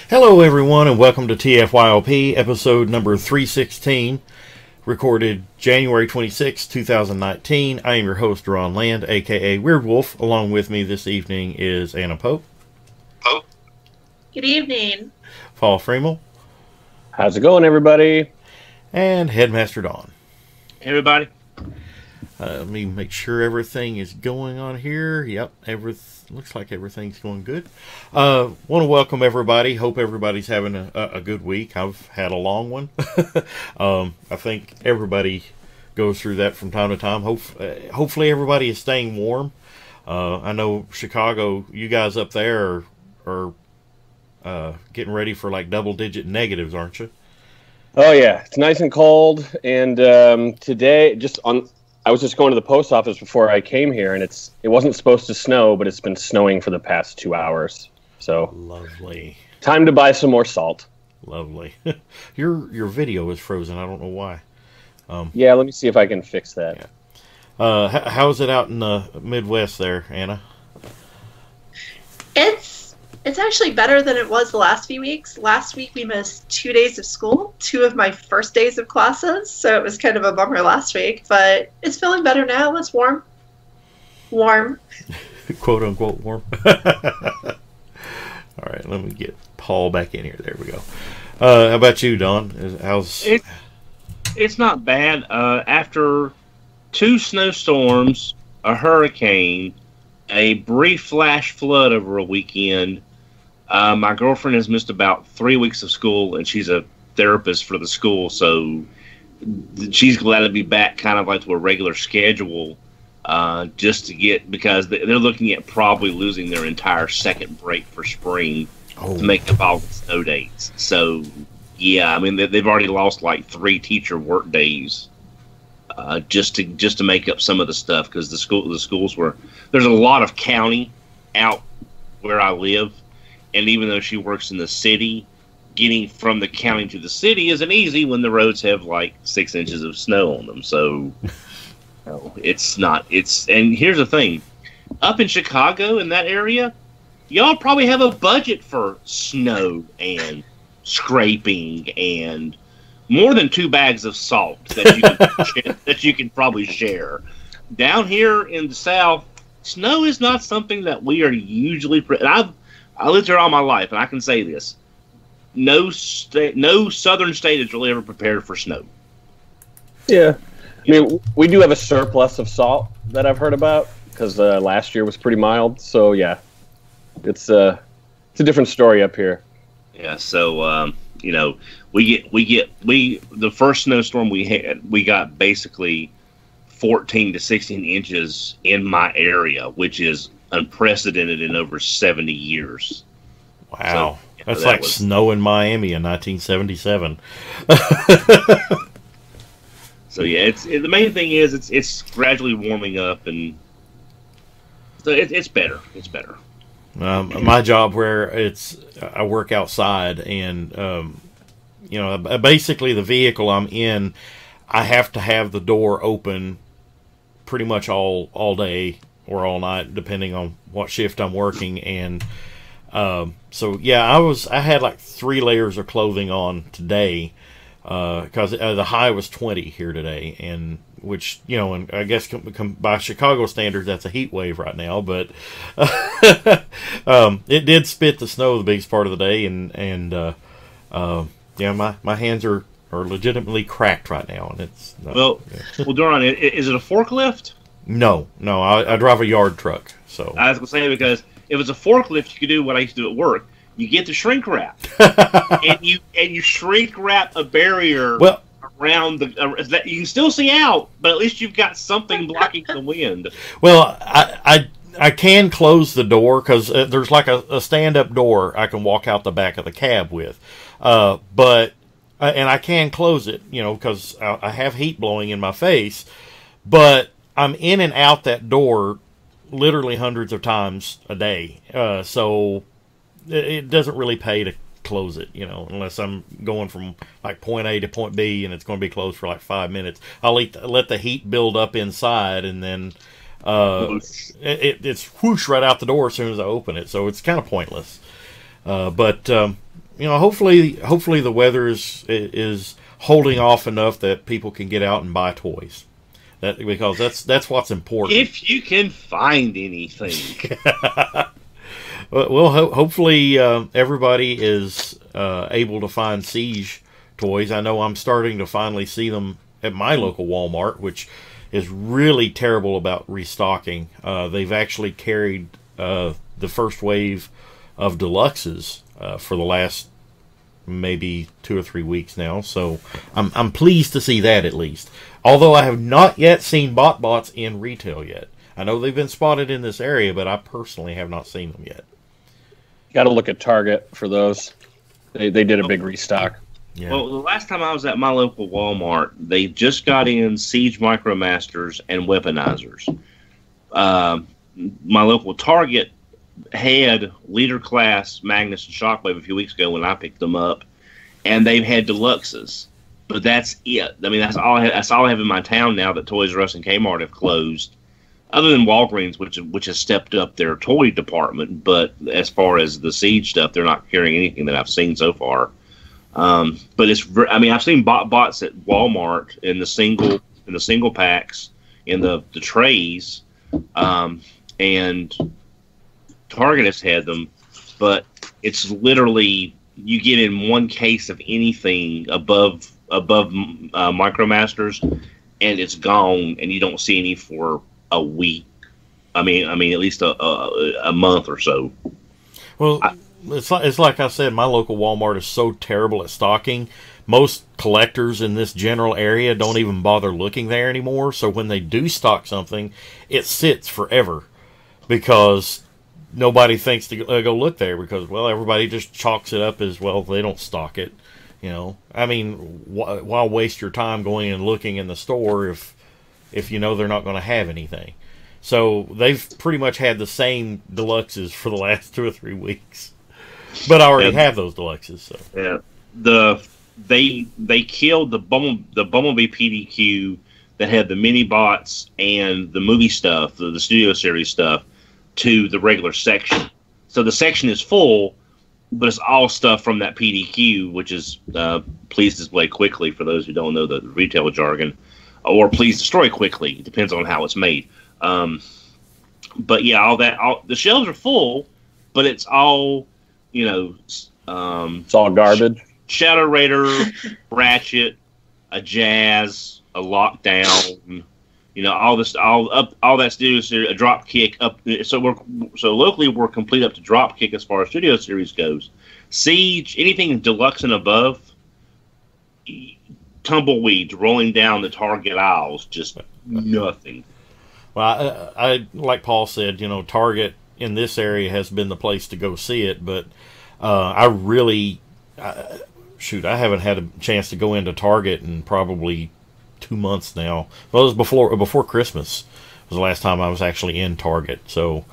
Hello everyone and welcome to TFYLP episode number 316, recorded January 26, 2019. I am your host Ron Land, aka Weird Wolf. Along with me this evening is Anna Pope. Pope. Good evening. Paul Fremel. How's it going, everybody? And Headmaster Dawn. Hey everybody. Let me make sure everything is going on here. Yep, looks like everything's going good. Want to welcome everybody. Hope everybody's having a good week. I've had a long one. I think everybody goes through that from time to time. Hopefully everybody is staying warm. I know Chicago, you guys up there are getting ready for like double-digit negatives, aren't you? Oh, yeah. It's nice and cold. And today, I was just going to the post office before I came here, and it wasn't supposed to snow, but it's been snowing for the past 2 hours. So lovely. Time to buy some more salt. Lovely. Your video is frozen. I don't know why. Yeah, let me see if I can fix that. Yeah. How's it out in the Midwest there, Anna? It's actually better than it was the last few weeks. Last week we missed 2 days of school, 2 of my first days of classes, so it was kind of a bummer last week, but it's feeling better now. It's warm. Warm. Quote unquote warm. All right, let me get Paul back in here. There we go. How about you, Don? It's not bad. After 2 snowstorms, a hurricane, a brief flash flood over a weekend, my girlfriend has missed about 3 weeks of school, and she's a therapist for the school, so she's glad to be back kind of like to a regular schedule, because they're looking at probably losing their entire second break for spring to make up all the snow dates. So, yeah, I mean, they've already lost like 3 teacher work days just to make up some of the stuff, because the schools were, there's a lot of county out where I live. And even though she works in the city, getting from the county to the city isn't easy when the roads have like 6 inches of snow on them. So it's not. And here's the thing: up in Chicago, in that area, y'all probably have a budget for snow and scraping and more than 2 bags of salt that you can probably share. Down here in the South, snow is not something that we are usually. I lived here all my life, and I can say this: no southern state is really ever prepared for snow. Yeah, I mean, we do have a surplus of salt that I've heard about, because last year was pretty mild. So yeah, it's a different story up here. Yeah, so the first snowstorm we had, we got basically 14 to 16 inches in my area, which is unprecedented in over 70 years. Wow. So, that's like snow in Miami in 1977. So yeah, the main thing is it's gradually warming up, and so it's better. It's better. My job, where I work outside, and basically the vehicle I'm in, I have to have the door open pretty much all day or all night, depending on what shift I'm working. And so yeah, I had like 3 layers of clothing on today, because the high was 20 here today, and which, and I guess by Chicago standards that's a heat wave right now, but it did spit the snow the biggest part of the day, and yeah, my hands are legitimately cracked right now, and it's well, Doran, is it a forklift? No, I drive a yard truck. So I was gonna say, because if it's a forklift, you could do what I used to do at work. You get the shrink wrap, and you shrink wrap a barrier around that you can still see out, but at least you've got something blocking the wind. Well, I can close the door, because there's like a stand-up door I can walk out the back of the cab with, but and I can close it, because I have heat blowing in my face, but I'm in and out that door literally hundreds of times a day. So it doesn't really pay to close it, unless I'm going from like point A to point B and it's going to be closed for like 5 minutes. I'll let the heat build up inside, and then it's whoosh right out the door as soon as I open it. So it's kind of pointless. But hopefully the weather is holding off enough that people can get out and buy toys. Because that's what's important. If you can find anything. Well, hopefully everybody is able to find Siege toys. I know I'm starting to finally see them at my local Walmart, which is really terrible about restocking. They've actually carried the first wave of deluxes for the last maybe 2 or 3 weeks now, so I'm pleased to see that at least. Although I have not yet seen BotBots in retail yet. I know they've been spotted in this area, but I personally have not seen them yet. Got to look at Target for those. They did a big restock. Yeah. Well, the last time I was at my local Walmart, they just got in Siege Micromasters and Weaponizers. My local Target had Leader Class, Magnus, and Shockwave a few weeks ago when I picked them up, and they've had Deluxes. But that's it. I mean, that's all I have in my town now that Toys R Us and Kmart have closed. Other than Walgreens, which has stepped up their toy department, but as far as the Siege stuff, they're not carrying anything that I've seen so far. But I've seen bots at Walmart in the single packs, in the trays, and Target has had them, but it's literally you get in one case of anything above Micromasters, and it's gone, and you don't see any for a week. I mean, at least a month or so. Well, it's like I said, my local Walmart is so terrible at stocking. Most collectors in this general area don't even bother looking there anymore. So when they do stock something, it sits forever because nobody thinks to go look there because, well, everybody just chalks it up as, well, they don't stock it. I mean, why waste your time going and looking in the store if you know they're not going to have anything? So they've pretty much had the same deluxes for the last 2 or 3 weeks, but I already have those deluxes. So yeah, they killed the Bumblebee PDQ that had the mini bots and the movie stuff, the studio series stuff, to the regular section. So the section is full, but it's all stuff from that PDQ, which is please display quickly for those who don't know the retail jargon, or please destroy quickly. It depends on how it's made. But yeah, the shelves are full, but it's all, it's all garbage. Shadow Raider, Ratchet, a Jazz, a Lockdown, all this, all that studio series, a Dropkick up. So locally we're complete up to Dropkick as far as studio series goes. Siege, anything deluxe and above, tumbleweeds rolling down the Target aisles, just nothing. Well, I like Paul said, Target in this area has been the place to go see it, but I haven't had a chance to go into Target in probably 2 months now. Well, it was before Christmas was the last time I was actually in Target. So,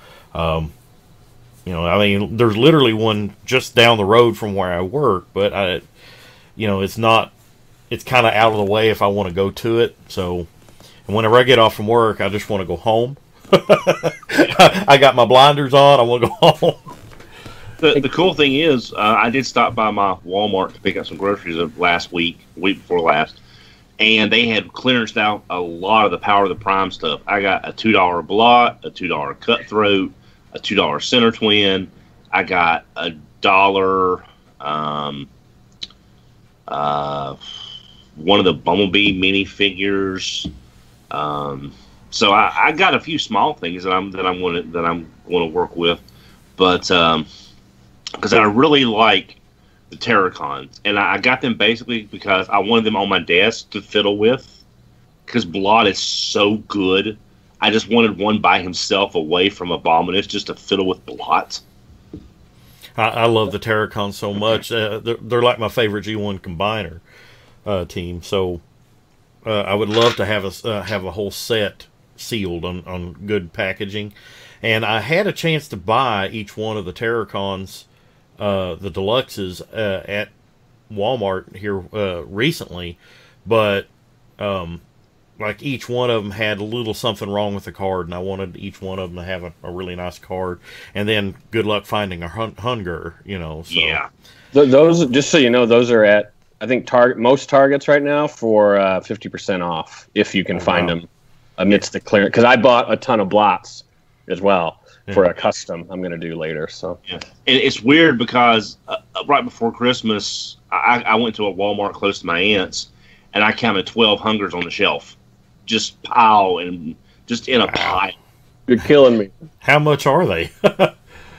there's literally one just down the road from where I work, but it's kind of out of the way if I want to go to it. So, and whenever I get off from work, I just want to go home. I got my blinders on. I want to go home. The cool thing is, I did stop by my Walmart to pick up some groceries of week before last, and they had clearanced out a lot of the Power of the Prime stuff. I got a $2 Blot, a $2 Cutthroat, a $2 Center Twin. I got a $1 one of the Bumblebee minifigures. So I got a few small things that I'm going to work with, but because I really like the Terracons, and I got them basically because I wanted them on my desk to fiddle with, because Blot is so good. I just wanted one by himself away from Abominus just to fiddle with Blot. I love the Terracons so much. They're like my favorite G1 combiner team. So I would love to have a whole set sealed on good packaging. And I had a chance to buy each one of the Terracons, the deluxes, at Walmart here recently, but like each one of them had a little something wrong with the card, and I wanted each one of them to have a really nice card. And then good luck finding a Hunger, you know. So. Yeah. Those, just so you know, those are at, I think, most Targets right now for 50% off if you can find them amidst the clearance. Because I bought a ton of blots as well for a custom I'm going to do later. So yeah. And it's weird because right before Christmas, I went to a Walmart close to my aunt's, and I counted 12 Hungers on the shelf, just pile and just in a pile. You're killing me. How much are they?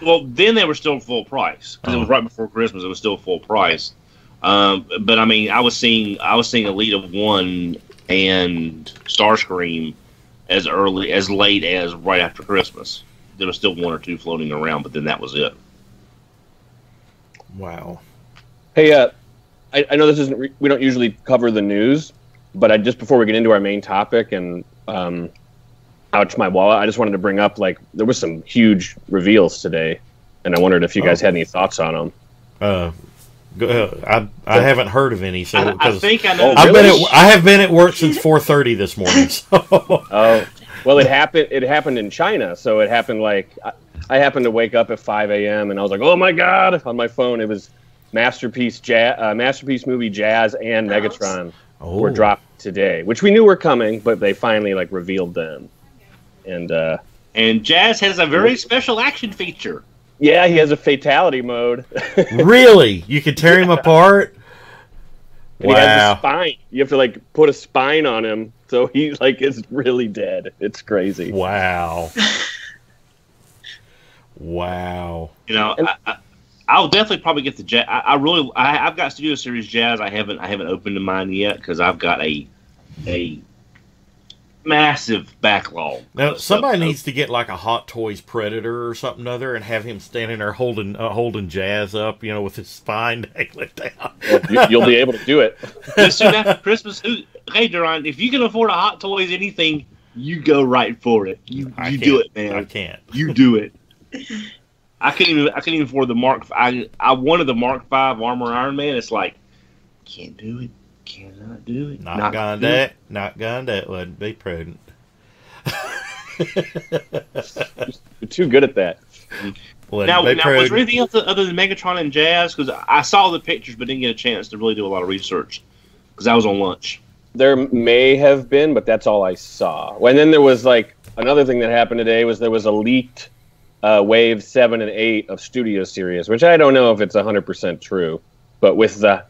Well, then they were still full price because it was right before Christmas. It was still full price. But I mean, I was seeing Elite of One and Starscream as late as right after Christmas. There was still one or two floating around, but then that was it. Wow. Hey, I know this isn't. We don't usually cover the news, but just before we get into our main topic and ouch my wallet, I just wanted to bring up, like, there was some huge reveals today, and I wondered if you guys had any thoughts on them. I haven't heard of any, so I think I know. I have been at work since 4:30 this morning. So. Oh, well, it happened in China, so it happened like I happened to wake up at 5 a.m. and I was like, oh my god, on my phone it was Masterpiece movie Jazz and Megatron were dropped today, which we knew were coming, but they finally like revealed them. And Jazz has a very special action feature. Yeah, he has a fatality mode. Really? You can tear him apart? And he has a spine. You have to like put a spine on him, so he like is really dead. It's crazy. Wow. Wow. You know, I'll definitely probably get the Jazz. I've got Studio Series Jazz. I haven't opened mine yet because I've got a massive backlog. Now somebody needs to get like a Hot Toys Predator or something other and have him standing there holding Jazz up, you know, with his spine dangling down. Well, you'll be able to do it. Just soon after Christmas. Hey, Duran, if you can afford a Hot Toys anything, you go right for it. You do it, man. I can't. You do it. I couldn't even afford the Mark. I wanted the Mark V Armor Iron Man. It's like, can't do it. Cannot do it. Not gonna do it. Not gonna do it. Wouldn't be prudent. You're too good at that. Now, was there anything else other than Megatron and Jazz? Because I saw the pictures, but didn't get a chance to really do a lot of research because I was on lunch. There may have been, but that's all I saw. And then there was like another thing that happened today was there was a leaked Wave 7 and 8 of Studio Series, which I don't know if it's 100% true, but with the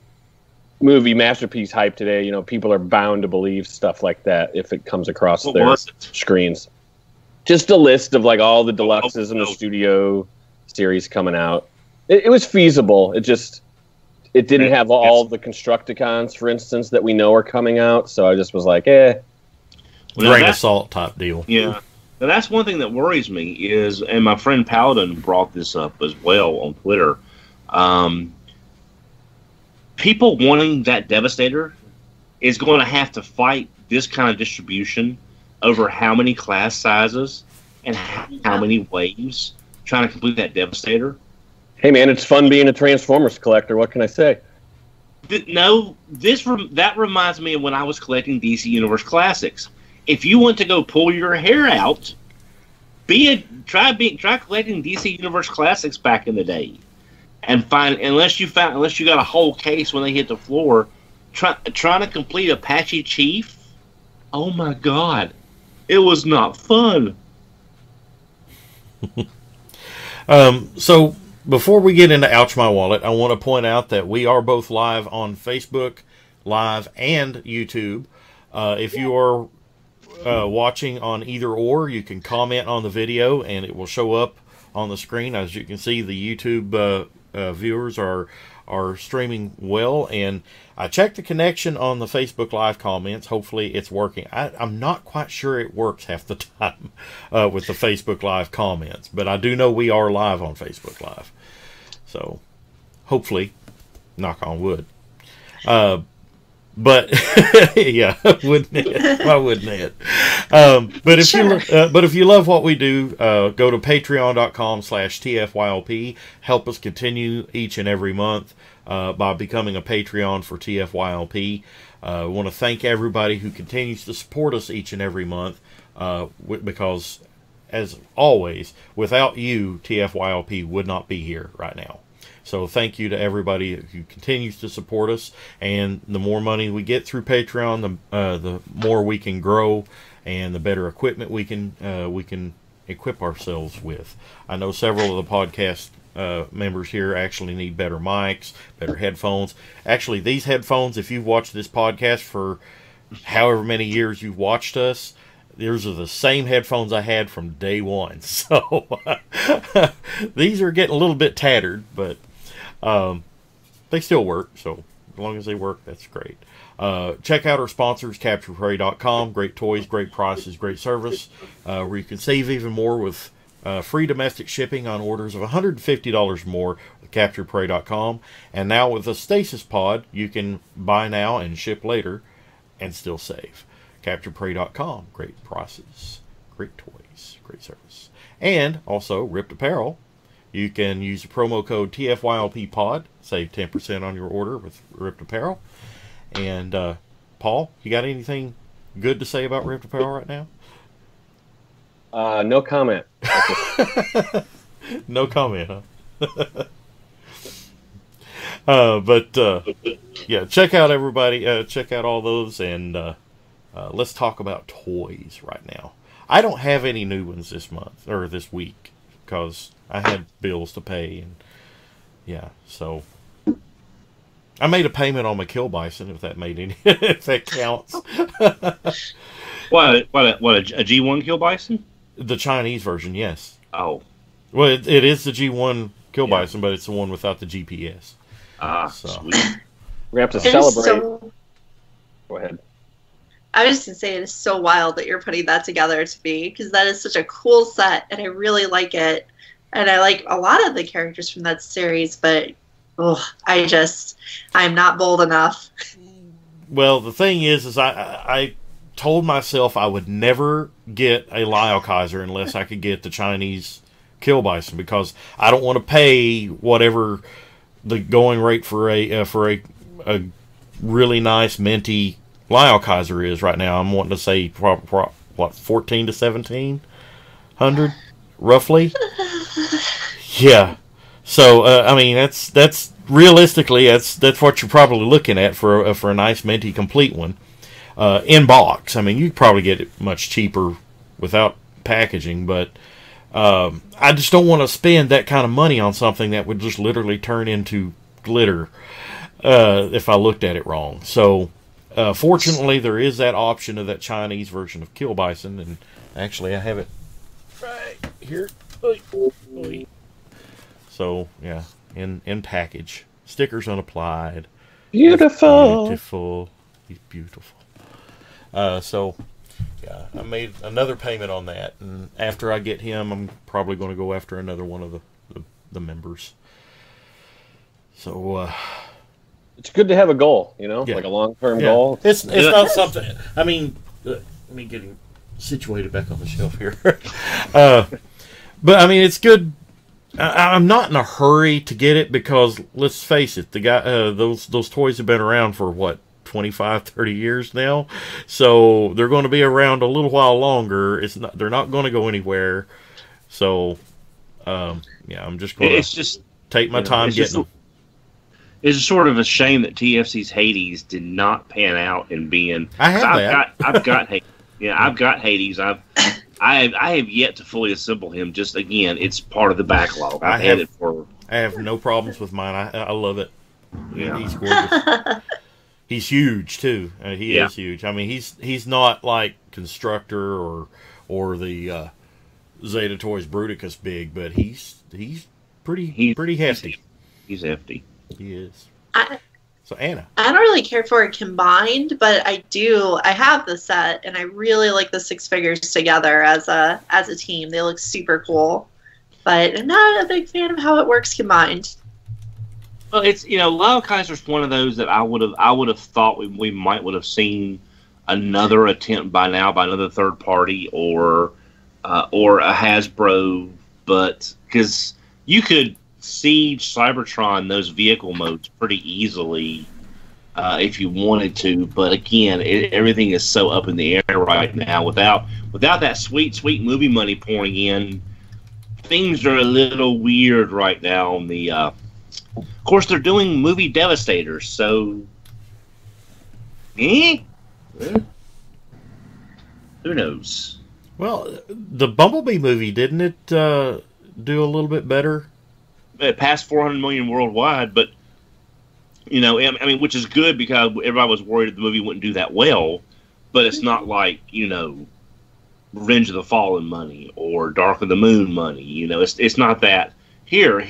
movie Masterpiece hype today, you know, people are bound to believe stuff like that if it comes across their screens. Just a list of like all the deluxes in the Studio Series coming out. It was feasible. It didn't have all the Constructicons, for instance, that we know are coming out. So I just was like, grain of salt type deal. Yeah. Now that's one thing that worries me is, and my friend Paladin brought this up as well on Twitter. People wanting that Devastator is going to have to fight this kind of distribution over how many class sizes and how many waves trying to complete that Devastator. Hey man, it's fun being a Transformers collector. What can I say? That reminds me of when I was collecting DC Universe Classics. If you want to go pull your hair out, try collecting DC Universe Classics back in the day. And unless you got a whole case when they hit the floor, trying to complete Apache Chief. Oh my God, it was not fun. So before we get into Ouch My Wallet, I want to point out that we are both live on Facebook Live and YouTube. If you are watching on either or, you can comment on the video and it will show up on the screen. As you can see, the YouTube viewers are streaming well, and I checked the connection on the Facebook Live comments. Hopefully it's working. I'm not quite sure it works half the time with the Facebook Live comments, but I do know we are live on Facebook Live, so hopefully, knock on wood. But yeah, wouldn't it? Why wouldn't it? But if Sure. if you love what we do, go to patreon.com/TFYLP. Help us continue each and every month by becoming a Patreon for TFYLP. I want to thank everybody who continues to support us each and every month because, as always, without you, TFYLP would not be here right now. So thank you to everybody who continues to support us, and the more money we get through Patreon, the more we can grow, and the better equipment we can equip ourselves with. I know several of the podcast members here actually need better mics, better headphones. Actually, these headphones, if you've watched this podcast for however many years you've watched us, these are the same headphones I had from day one. So these are getting a little bit tattered, but they still work. So as long as they work, that's great. Check out our sponsors, CapturePrey.com. Great toys, great prices, great service, where you can save even more with free domestic shipping on orders of $150 more with CapturePrey.com. And now with the Stasis Pod, you can buy now and ship later and still save. CapturePrey.com. Great prices, great toys, great service. And also Ripped Apparel. You can use the promo code TFYLPPod, save 10% on your order with Ripped Apparel. And Paul, you got anything good to say about Ripped Apparel right now? No comment. No comment, huh? Yeah, check out everybody. Check out all those, and let's talk about toys right now. I don't have any new ones this month or this week because I had bills to pay, and yeah, so I made a payment on my Kill Bison. If that made any, if that counts. What a G1 Kill Bison? The Chinese version, yes. Oh, well, it is the G1 Kill Bison, but it's the one without the GPS. So. Sweet. We have to It is celebrate. so, Go ahead. I was just going to say, it is so wild that you're putting that together to me, because that is such a cool set, and I really like it. And I like a lot of the characters from that series, but I'm not bold enough. Well, the thing is I told myself I would never get a Lyle Kaiser unless I could get the Chinese Kill Bison, because I don't want to pay whatever the going rate for a really nice minty Lyle Kaiser is right now. I'm wanting to say what, 14 to 1700 roughly. Yeah. So I mean that's realistically that's what you're probably looking at for a nice minty complete one. In box. I mean, you could probably get it much cheaper without packaging, but I just don't want to spend that kind of money on something that would just literally turn into glitter if I looked at it wrong. So, fortunately, there is that option of that Chinese version of Kill Bison, and actually, I have it right here. So, yeah, in package. Stickers unapplied. Beautiful. Beautiful. He's beautiful. So, yeah, I made another payment on that, and after I get him, I'm probably going to go after another one of the members. So, It's good to have a goal, you know, Yeah. like a long-term goal. It's not something. I mean, let me get him situated back on the shelf here. But I mean, it's good. I'm not in a hurry to get it because let's face it, the guy, those toys have been around for what, 25, 30 years now, so they're going to be around a little while longer. They're not going to go anywhere. So, yeah, I'm just going to take my time getting them. It's sort of a shame that TFC's Hades did not pan out in being. I've got Hades. Yeah, I've got Hades. I have yet to fully assemble him. Just again, it's part of the backlog. I have no problems with mine. I love it. Yeah, he's gorgeous. He's huge too. He is huge. I mean, he's not like Constructor or the Zeta Toys Bruticus big, but he's pretty hefty. He's hefty. He is. So Anna, I don't really care for it combined, but I have the set, and I really like the six figures together as a team. They look super cool, but I'm not a big fan of how it works combined. Well, it's Lyle Kaiser's one of those that I would have thought we might would have seen another attempt by another third party or a Hasbro, but because you could siege Cybertron those vehicle modes pretty easily if you wanted to, but again, everything is so up in the air right now. Without that sweet movie money pouring in, things are a little weird right now. On the, of course, they're doing movie Devastators, so who knows? Well, the Bumblebee movie, didn't it do a little bit better? It passed 400 million worldwide, but I mean, which is good because everybody was worried the movie wouldn't do that well. But it's not like Revenge of the Fallen money or Dark of the Moon money. It's not that. Here's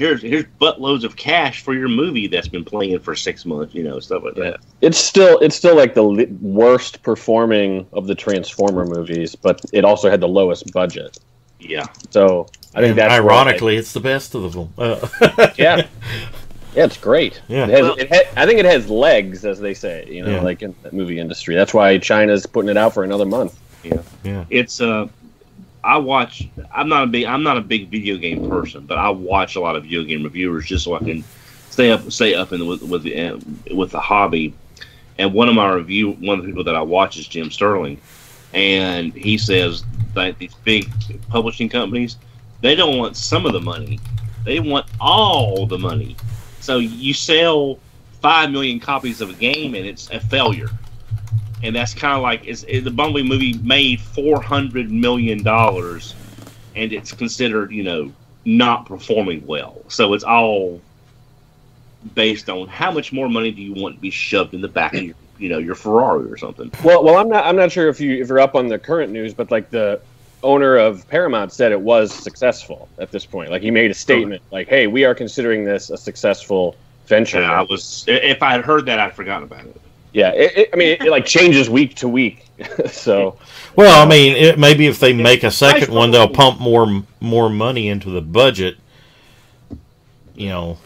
buttloads of cash for your movie that's been playing for 6 months. Stuff like that. It's still like the worst performing of the Transformer movies, but it also had the lowest budget. Yeah. So I think that's ironically, it's the best of them. Yeah. Yeah, it's great. Yeah. I think it has legs, as they say, like in the movie industry. That's why China's putting it out for another month. Yeah. It's I'm not a big video game person, but I watch a lot of video game reviewers just so I can stay up with the hobby. And one of the people that I watch is Jim Sterling, and he says that these big publishing companies, they don't want some of the money, they want all the money. So you sell 5 million copies of a game and it's a failure. And that's kind of like the Bumblebee movie made $400 million and it's considered, not performing well. So it's all based on how much more money do you want to be shoved in the back of your Ferrari or something. Well, I'm not sure if you're up on the current news, but like the owner of Paramount said it was successful at this point. Like he made a statement like, "Hey, we are considering this a successful venture." Yeah, if I had heard that, I'd forgotten about it. Yeah, it like changes week to week. So, well, I mean, maybe if they make a second one, they'll pump more money into the budget. Well,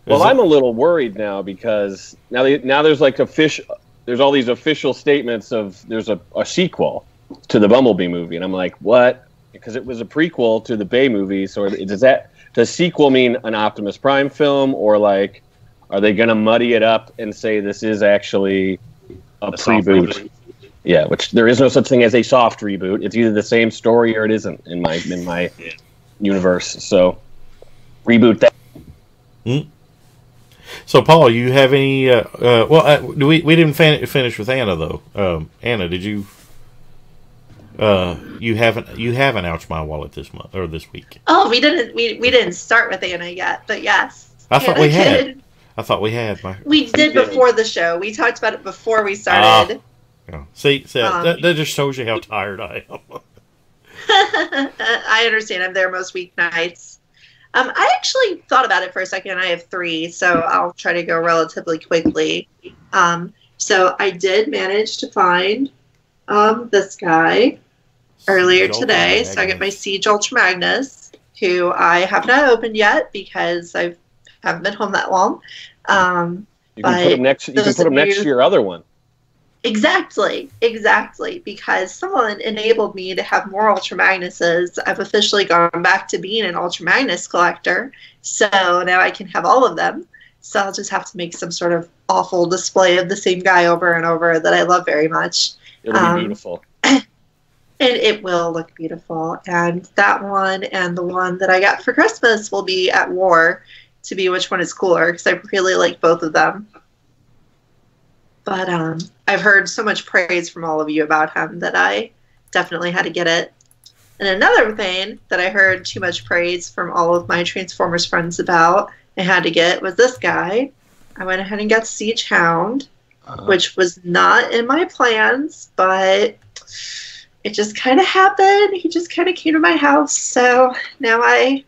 I'm a little worried now because now there's like there's all these official statements of there's a sequel to the Bumblebee movie, and I'm like, what? Because it was a prequel to the Bay movie, so does sequel mean an Optimus Prime film, or like, are they going to muddy it up and say this is actually a pre-boot? Yeah, which there is no such thing as a soft reboot. It's either the same story or it isn't in my universe. So reboot that. So, Paul, you have any? We didn't finish with Anna though. Anna, did you? You haven't ouched my wallet this month or this week. Oh, we didn't start with Anna yet, but yes. I thought we had. We did before the show. We talked about it before we started. See, that just shows you how tired I am. I understand. I'm there most weeknights. I actually thought about it for a second. I have 3, so I'll try to go relatively quickly. So I did manage to find this guy earlier today. So I got my Siege Ultra Magnus, who I have not opened yet because I haven't been home that long. You can put him next to your other one. Exactly, because someone enabled me to have more Ultra Magnuses. I've officially gone back to being an Ultra Magnus collector, so now I can have all of them. So I'll just have to make some sort of awful display of the same guy over and over that I love very much. It'll be beautiful. And it will look beautiful. And that one and the one that I got for Christmas will be at war to be which one is cooler, because I really like both of them. But I've heard so much praise from all of you about him that I definitely had to get it. And another thing that I heard too much praise from all of my Transformers friends about I had to get was this guy. I went ahead and got Siege Hound, which was not in my plans, but it just kind of happened. He just kind of came to my house, so now I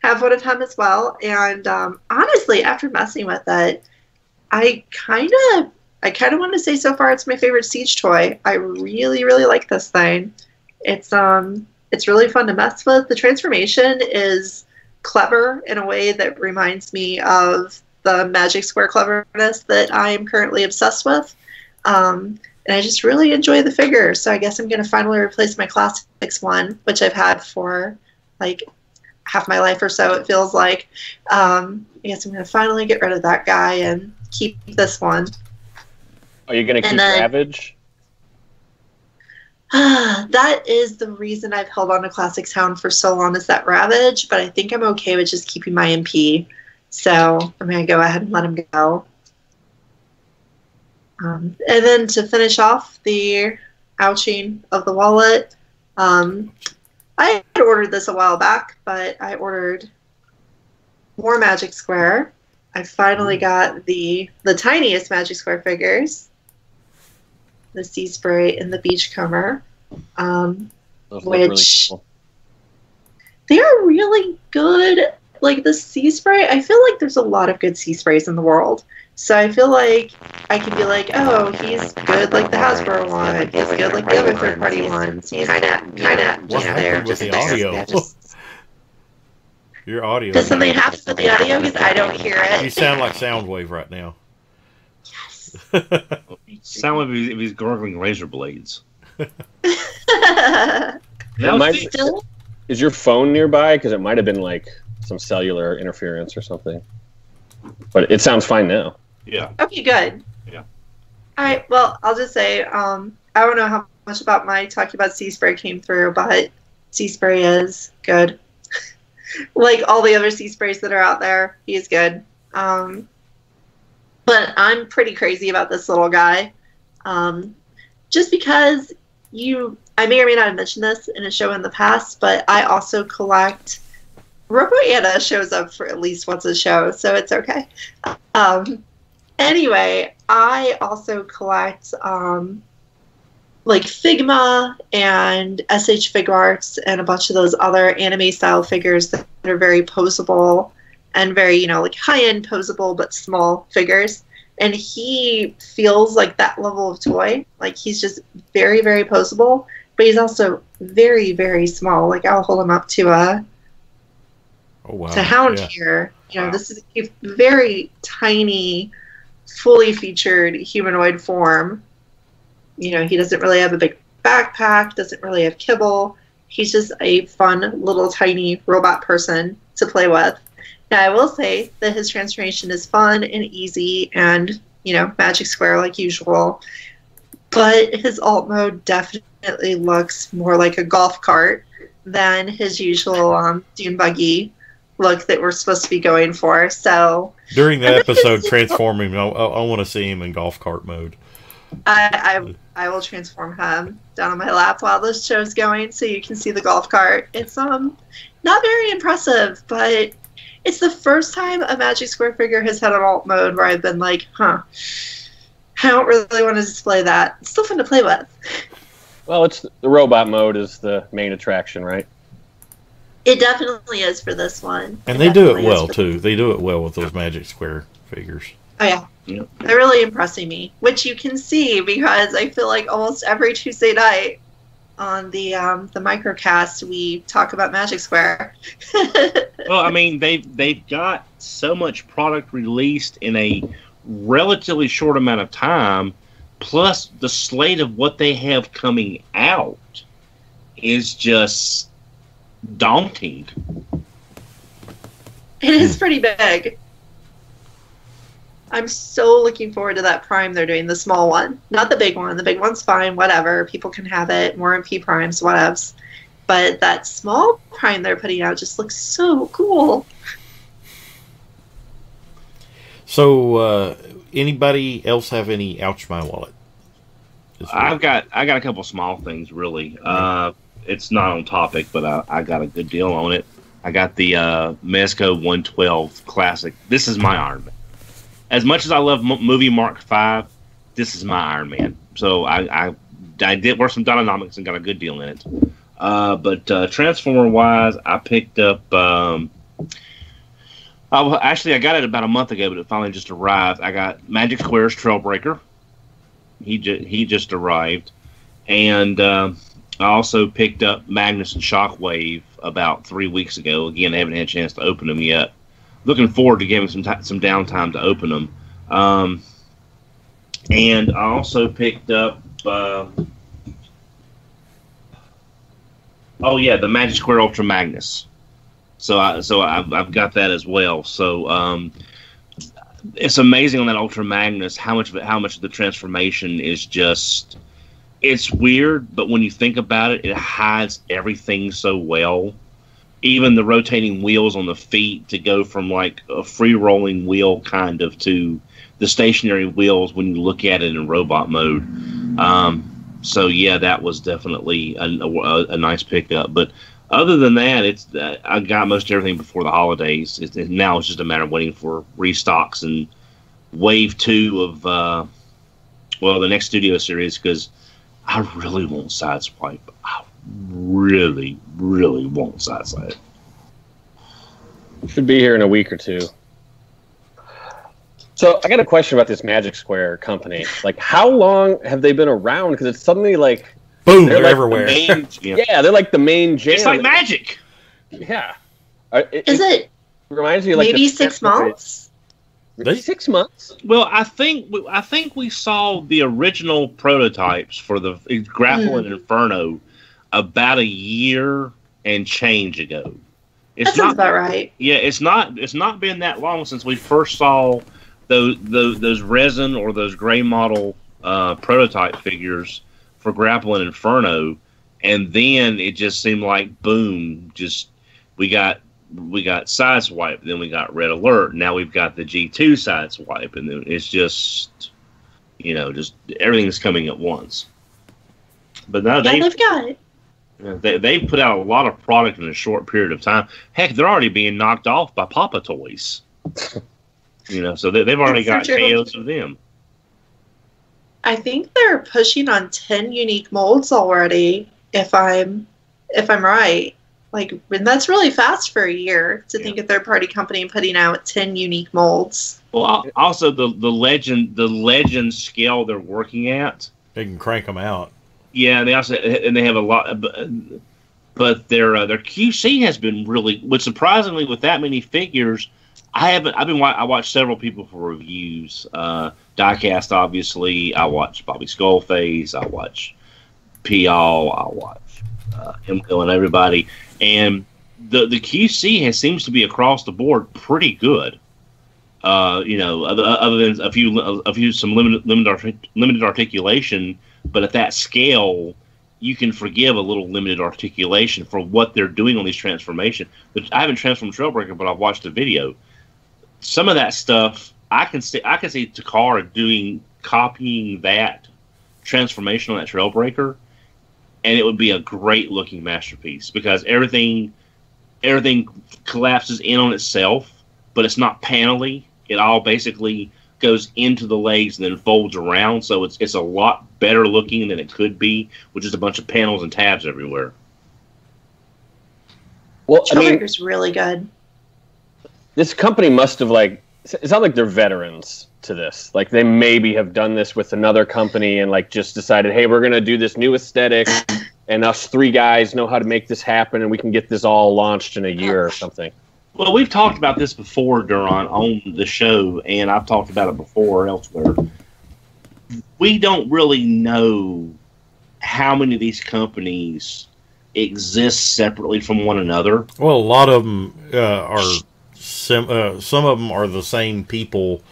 have one of him as well. And honestly, after messing with it, I kind of want to say so far it's my favorite Siege toy. I really, really like this thing. It's really fun to mess with. The transformation is clever in a way that reminds me of the Magic Square cleverness that I am currently obsessed with. And I just really enjoy the figure. So I guess I'm going to finally replace my Classics one, which I've had for like half my life or so, it feels like. I guess I'm going to finally get rid of that guy and keep this one. Are you going to keep Ravage? That is the reason I've held on to Classics Hound for so long, is that Ravage, but I think I'm okay with just keeping my MP. So I'm going to go ahead and let him go. And then to finish off the ouching of the wallet, I had ordered this a while back, but I ordered more Magic Square. I finally got the tiniest Magic Square figures. The Sea Spray and the Beachcomber, which really cool. They are really good. Like the Sea Spray, I feel like there's a lot of good Sea Sprays in the world. So I feel like I can be like, oh, he's good like the Hasbro one. He's good like the other third-party ones. He's kind of there. With the audio? Your audio. Does something happen with the audio? Because I don't hear it. You sound like Soundwave right now. Sound like if he's gargling razor blades. Is your phone nearby? Because it might have been like some cellular interference or something. But it sounds fine now. Yeah. Okay, good. Yeah. All right. Well, I'll just say I don't know how much about my talking about Sea Spray came through, but Sea Spray is good. Like all the other Sea Sprays that are out there, he's good. But I'm pretty crazy about this little guy. Just because I may or may not have mentioned this in a show in the past, but I also collect. Robo Anna shows up for at least once a show, so it's okay. Anyway, I also collect like Figma and SH Figuarts and a bunch of those other anime-style figures that are very posable and very, like high-end posable but small figures. And he feels like that level of toy. Like he's just very, very posable, but he's also very, very small. Like I'll hold him up to Hound here. This is a very tiny, fully featured humanoid form. He doesn't really have a big backpack, doesn't really have kibble. He's just a fun little tiny robot person to play with. Now, I will say that his transformation is fun and easy and, Magic Square like usual. But his alt mode definitely looks more like a golf cart than his usual dune buggy look that we're supposed to be going for. So during that episode, transform him. I want to see him in golf cart mode. I will transform him down on my lap while this show's going, so you can see the golf cart. It's not very impressive, but it's the first time a Magic Square figure has had an alt mode where I've been like, I don't really want to display that. It's still fun to play with. Well, it's the robot mode is the main attraction, right? It definitely is for this one. And they do it well, too. They do it well with those Magic Square figures. Oh, yeah. Yep. They're really impressing me, which you can see because I feel like almost every Tuesday night on the microcast we talk about Magic Square. Well, I mean, they've got so much product released in a relatively short amount of time, plus the slate of what they have coming out is just daunting. It is pretty big. I'm so looking forward to that prime they're doing, the small one. Not the big one. The big one's fine, whatever. People can have it. More MP primes, whatevs. But that small prime they're putting out just looks so cool. So, anybody else have any Ouch My Wallet? I got a couple small things, really. It's not on topic, but I got a good deal on it. I got the Mezco 112 Classic. This is my Iron Man. As much as I love Movie Mark V, this is my Iron Man. So I did work some Dynamics and got a good deal in it. But Transformer-wise, I picked up... I got it about a month ago, but it finally just arrived. I got Magic Square's Trailbreaker. He just arrived. And I also picked up Magnus and Shockwave about 3 weeks ago. Again, I haven't had a chance to open them yet. Looking forward to giving some downtime to open them. And I also picked up Oh yeah, the Magic Square Ultra Magnus. So I've got that as well. So it's amazing on that Ultra Magnus how much of the transformation is just. It's weird, but when you think about it, it hides everything so well. Even the rotating wheels on the feet to go from like a free rolling wheel kind of to the stationary wheels when you look at it in robot mode. So yeah, that was definitely a nice pickup. But other than that, I got most everything before the holidays. Now it's just a matter of waiting for restocks and wave 2 of the next studio series, because I really want Sideswipe. I really, really want Sideswipe. Should be here in a week or two. So I got a question about this Magic Square company. Like, how long have they been around? Because it's suddenly like, boom, they're like everywhere. Yeah, they're like the main jam. It's like magic. Yeah. It reminds me of like maybe 6 months? 6 months? Well, I think we saw the original prototypes for the Grapple and Inferno about a year and change ago. That sounds about right. Yeah, it's not been that long since we first saw those resin or those gray model prototype figures for Grapple and Inferno, and then it just seemed like boom, just we got Sideswipe, then we got Red Alert, now we've got the G2 Sideswipe, and then it's just just everything's coming at once. But now they've got it. They've put out a lot of product in a short period of time. Heck, they're already being knocked off by Papa Toys. So they've already got KOs of them. I think they're pushing on 10 unique molds already, if I'm right. Like, and that's really fast for a year to think a third-party company putting out 10 unique molds. Well, also the legend scale they're working at, they can crank them out. Yeah, they have a lot, but their QC has been really. But surprisingly, with that many figures, I watched several people for reviews. Diecast, obviously. I watched Bobby Skullface. I watched P.All. I watched Imco and everybody. And the QC seems to be across the board pretty good. Other than a few some limited articulation, but at that scale, you can forgive a little limited articulation for what they're doing on these transformations. I haven't transformed Trailbreaker, but I've watched the video. Some of that stuff I can see Takara copying that transformation on that Trailbreaker, and it would be a great looking masterpiece because everything collapses in on itself, but it's not panelly. It all basically goes into the legs and then folds around, so it's a lot better looking than it could be, with just a bunch of panels and tabs everywhere. Well, Trailbreaker's really good. This company must have it's not like they're veterans to this. Like, they maybe have done this with another company and just decided, hey, we're going to do this new aesthetic, and us 3 guys know how to make this happen, and we can get this all launched in a year or something. Well, we've talked about this before, Duran, on the show, and I've talked about it before elsewhere. We don't really know how many of these companies exist separately from one another. Well, a lot of them are some of them are the same people.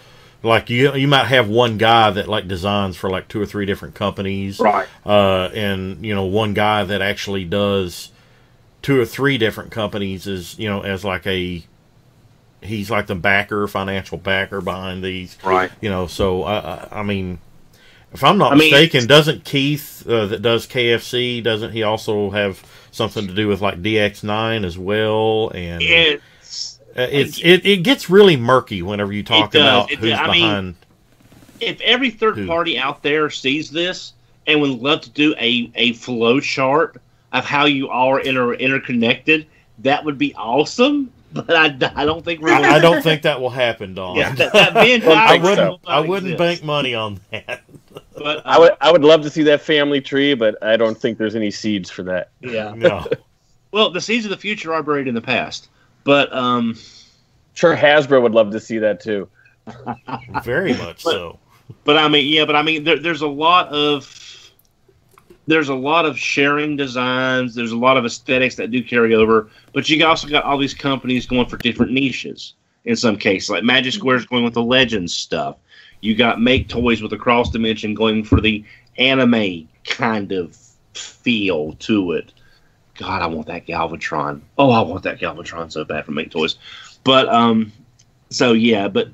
Like you might have one guy that designs for 2 or 3 different companies, right? And one guy that actually does 2 or 3 different companies as he's like the financial backer behind these, right? So I mean, if I'm not mistaken, doesn't Keith that does KFC, doesn't he also have something to do with DX9 as well? And it gets really murky whenever you talk about who's behind. If every third party out there sees this and would love to do a flow chart of how you all are interconnected, that would be awesome. But I don't think I don't think that will happen, Don. Yeah, I wouldn't bank money on that. But I would love to see that family tree, but I don't think there's any seeds for that. Yeah, no. Well, the seeds of the future are buried in the past. But sure, Hasbro would love to see that too. Very much so. But there's a lot of there's a lot of sharing designs. There's a lot of aesthetics that do carry over, but you also got all these companies going for different niches. In some cases, like Magic Square's going with the Legends stuff. You got Make Toys with the Cross Dimension going for the anime kind of feel to it. God, I want that Galvatron. Oh, I want that Galvatron so bad from Make Toys. But so yeah, but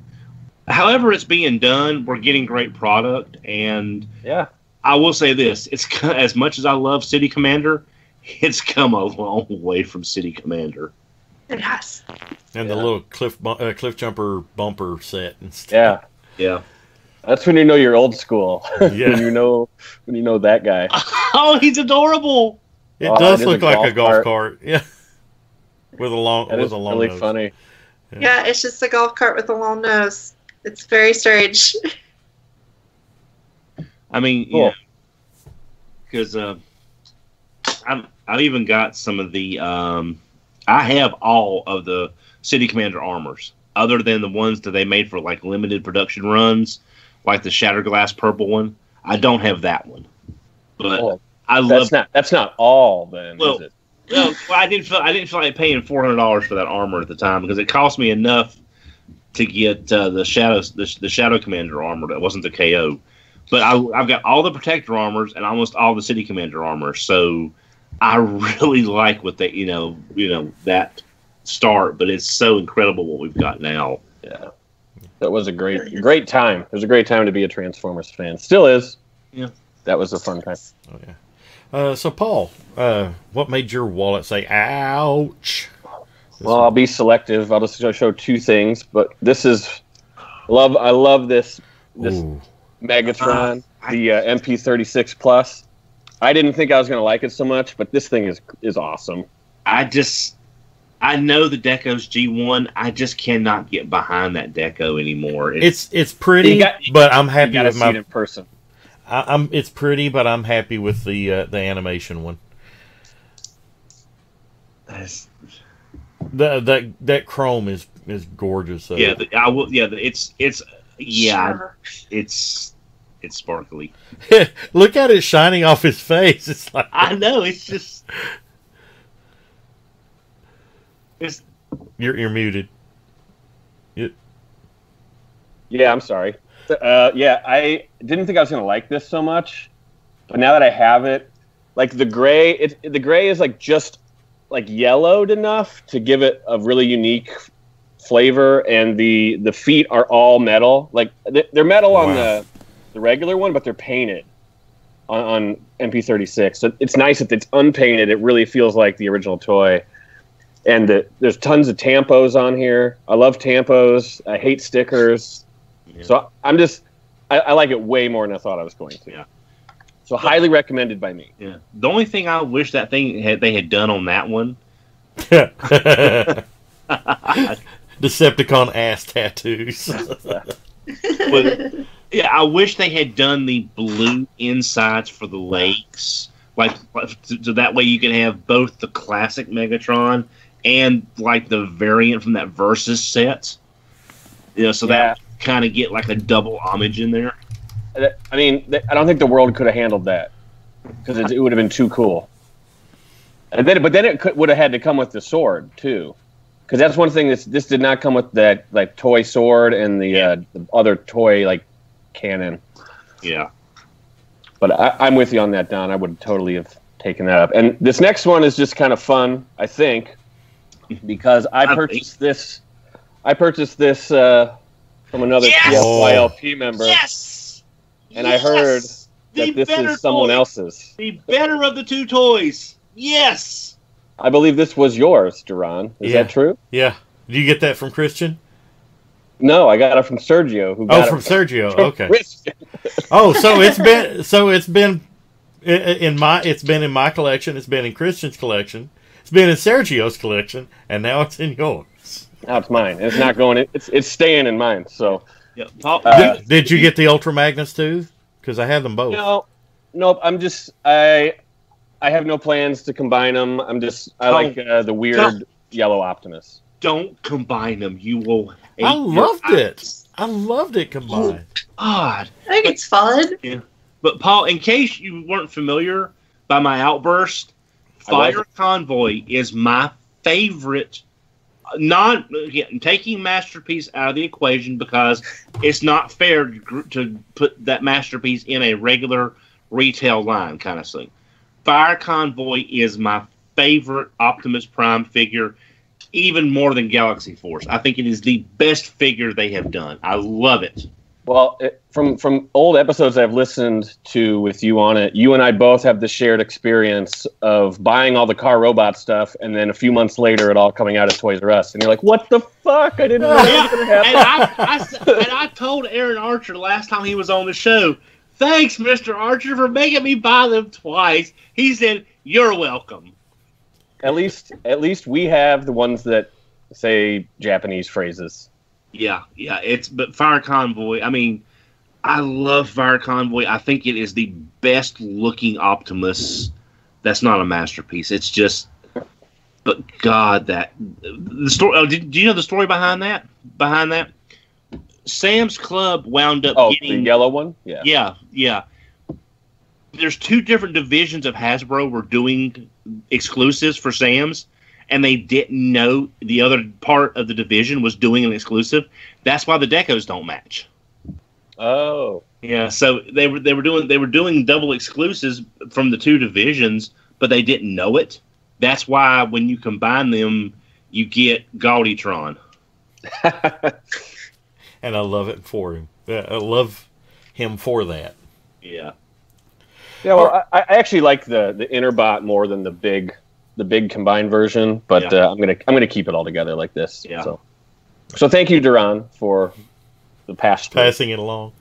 however it's being done, we're getting great product, and Yeah. I will say this: it's as much as I love City Commander, it's come a long way from City Commander. It has. And the little cliff jumper bumper set and stuff. Yeah. Yeah. That's when you know you're old school. Yeah. when you know that guy. Oh, he's adorable. It Oh, does it is look a like golf a golf cart. cart. Yeah. With a long That is really nose. funny. Yeah, it's just a golf cart with a long nose. It's very strange. I mean, Cool. because I've even got some of the I have all of the City Commander armors, other than the ones that they made for like limited production runs, like the Shatterglass purple one. I don't have that one, but Well, I love. that's not all then, Well, is it? Well, I didn't feel like paying $400 for that armor at the time because it cost me enough to get the Shadow Commander armor that wasn't the KO. But I've got all the Protector armors and almost all the City Commander armor, so I really like what they that start. But it's so incredible what we've got now. Yeah. That was a great time. It was a great time to be a Transformers fan. Still is. Yeah. That was a fun time. Oh yeah. So Paul, what made your wallet say "ouch"? Well, I'll be selective. I'll just show two things, but this is I love this Ooh. Megatron, the MP36 Plus. I didn't think I was going to like it so much, but this thing is awesome. I know the Deco's G1. I just cannot get behind that Deco anymore. It's pretty, but I'm happy You gotta with see my. it in person. It's pretty, but I'm happy with the animation one. That chrome is gorgeous. So. Yeah, I will. Yeah, it's Sure. it's sparkly. Look at it shining off his face. It's like I know. It's just you're muted. Yeah, I'm sorry. Yeah, I didn't think I was going to like this so much, but now that I have it, like the gray, the gray is like just like yellowed enough to give it a really unique flavor, and the feet are all metal. Like they're metal on the regular one, but they're painted on MP36. So it's nice that it's unpainted. It really feels like the original toy. And there's tons of tampos on here. I love tampos. I hate stickers. Yeah. So I like it way more than I thought I was going to. Yeah. So highly recommended by me. Yeah. The only thing I wish that they had done on that one. Decepticon ass tattoos. But yeah, I wish they had done the blue insides for the legs, so that way you can have both the classic Megatron and like the variant from that Versus set. So that kind of get like a double homage in there. I mean, I don't think the world could have handled that because it would have been too cool. And then it would have had to come with the sword too, because that's one thing. This did not come with that like toy sword and the other toy like cannon. Yeah. But I'm with you on that, Don. I would totally have taken that up. And this next one is just kind of fun, I think, because I purchased this. I purchased this from another TFYLP member. Yes. And I heard that this is someone else's. The better of the two toys. Yes. I believe this was yours, Duran. Is that true? Yeah. Did you get that from Christian? No, I got it from Sergio. From Sergio. Okay. Christian. So it's been in my collection. It's been in Christian's collection. It's been in Sergio's collection, and now it's in yours. Now it's mine. It's not going. It's staying in mine. So. Yeah. Did you get the Ultra Magnus too? Because I have them both. Nope. I'm just I have no plans to combine them. I like the weird yellow Optimus. Don't combine them. You will. I loved it. I loved it combined. Oh, God. I think it's fun. Yeah. But Paul, in case you weren't familiar, by my outburst. Fire Convoy is my favorite. Taking Masterpiece out of the equation because it's not fair to put that Masterpiece in a regular retail line kind of thing. Fire Convoy is my favorite Optimus Prime figure, even more than Galaxy Force. I think it is the best figure they have done. I love it. Well, from old episodes I've listened to with you on it, you and I both have the shared experience of buying all the car robot stuff, and then a few months later, it all coming out of Toys R Us, and you're like, "What the fuck? I didn't know that was going to happen." And I told Aaron Archer last time he was on the show, "Thanks, Mr. Archer, for making me buy them twice." He said, "You're welcome." At least we have the ones that say Japanese phrases. Yeah. But Fire Convoy, I mean, I love Fire Convoy. I think it is the best looking Optimus. That's not a masterpiece. It's just, but God, the story. Oh, do you know the story behind that? Sam's Club wound up getting the yellow one. Yeah. There's two different divisions of Hasbro were doing exclusives for Sam's. And they didn't know the other part of the division was doing an exclusive. That's why the decos don't match. Oh, yeah. So they were doing double exclusives from the two divisions, but they didn't know it. That's why when you combine them, you get Gauditron. And I love it for him. I love him for that. Yeah. Yeah. Well, I actually like the Interbot more than the big combined version, but I'm gonna keep it all together like this. Yeah. So thank you, Duran, for the passing it along.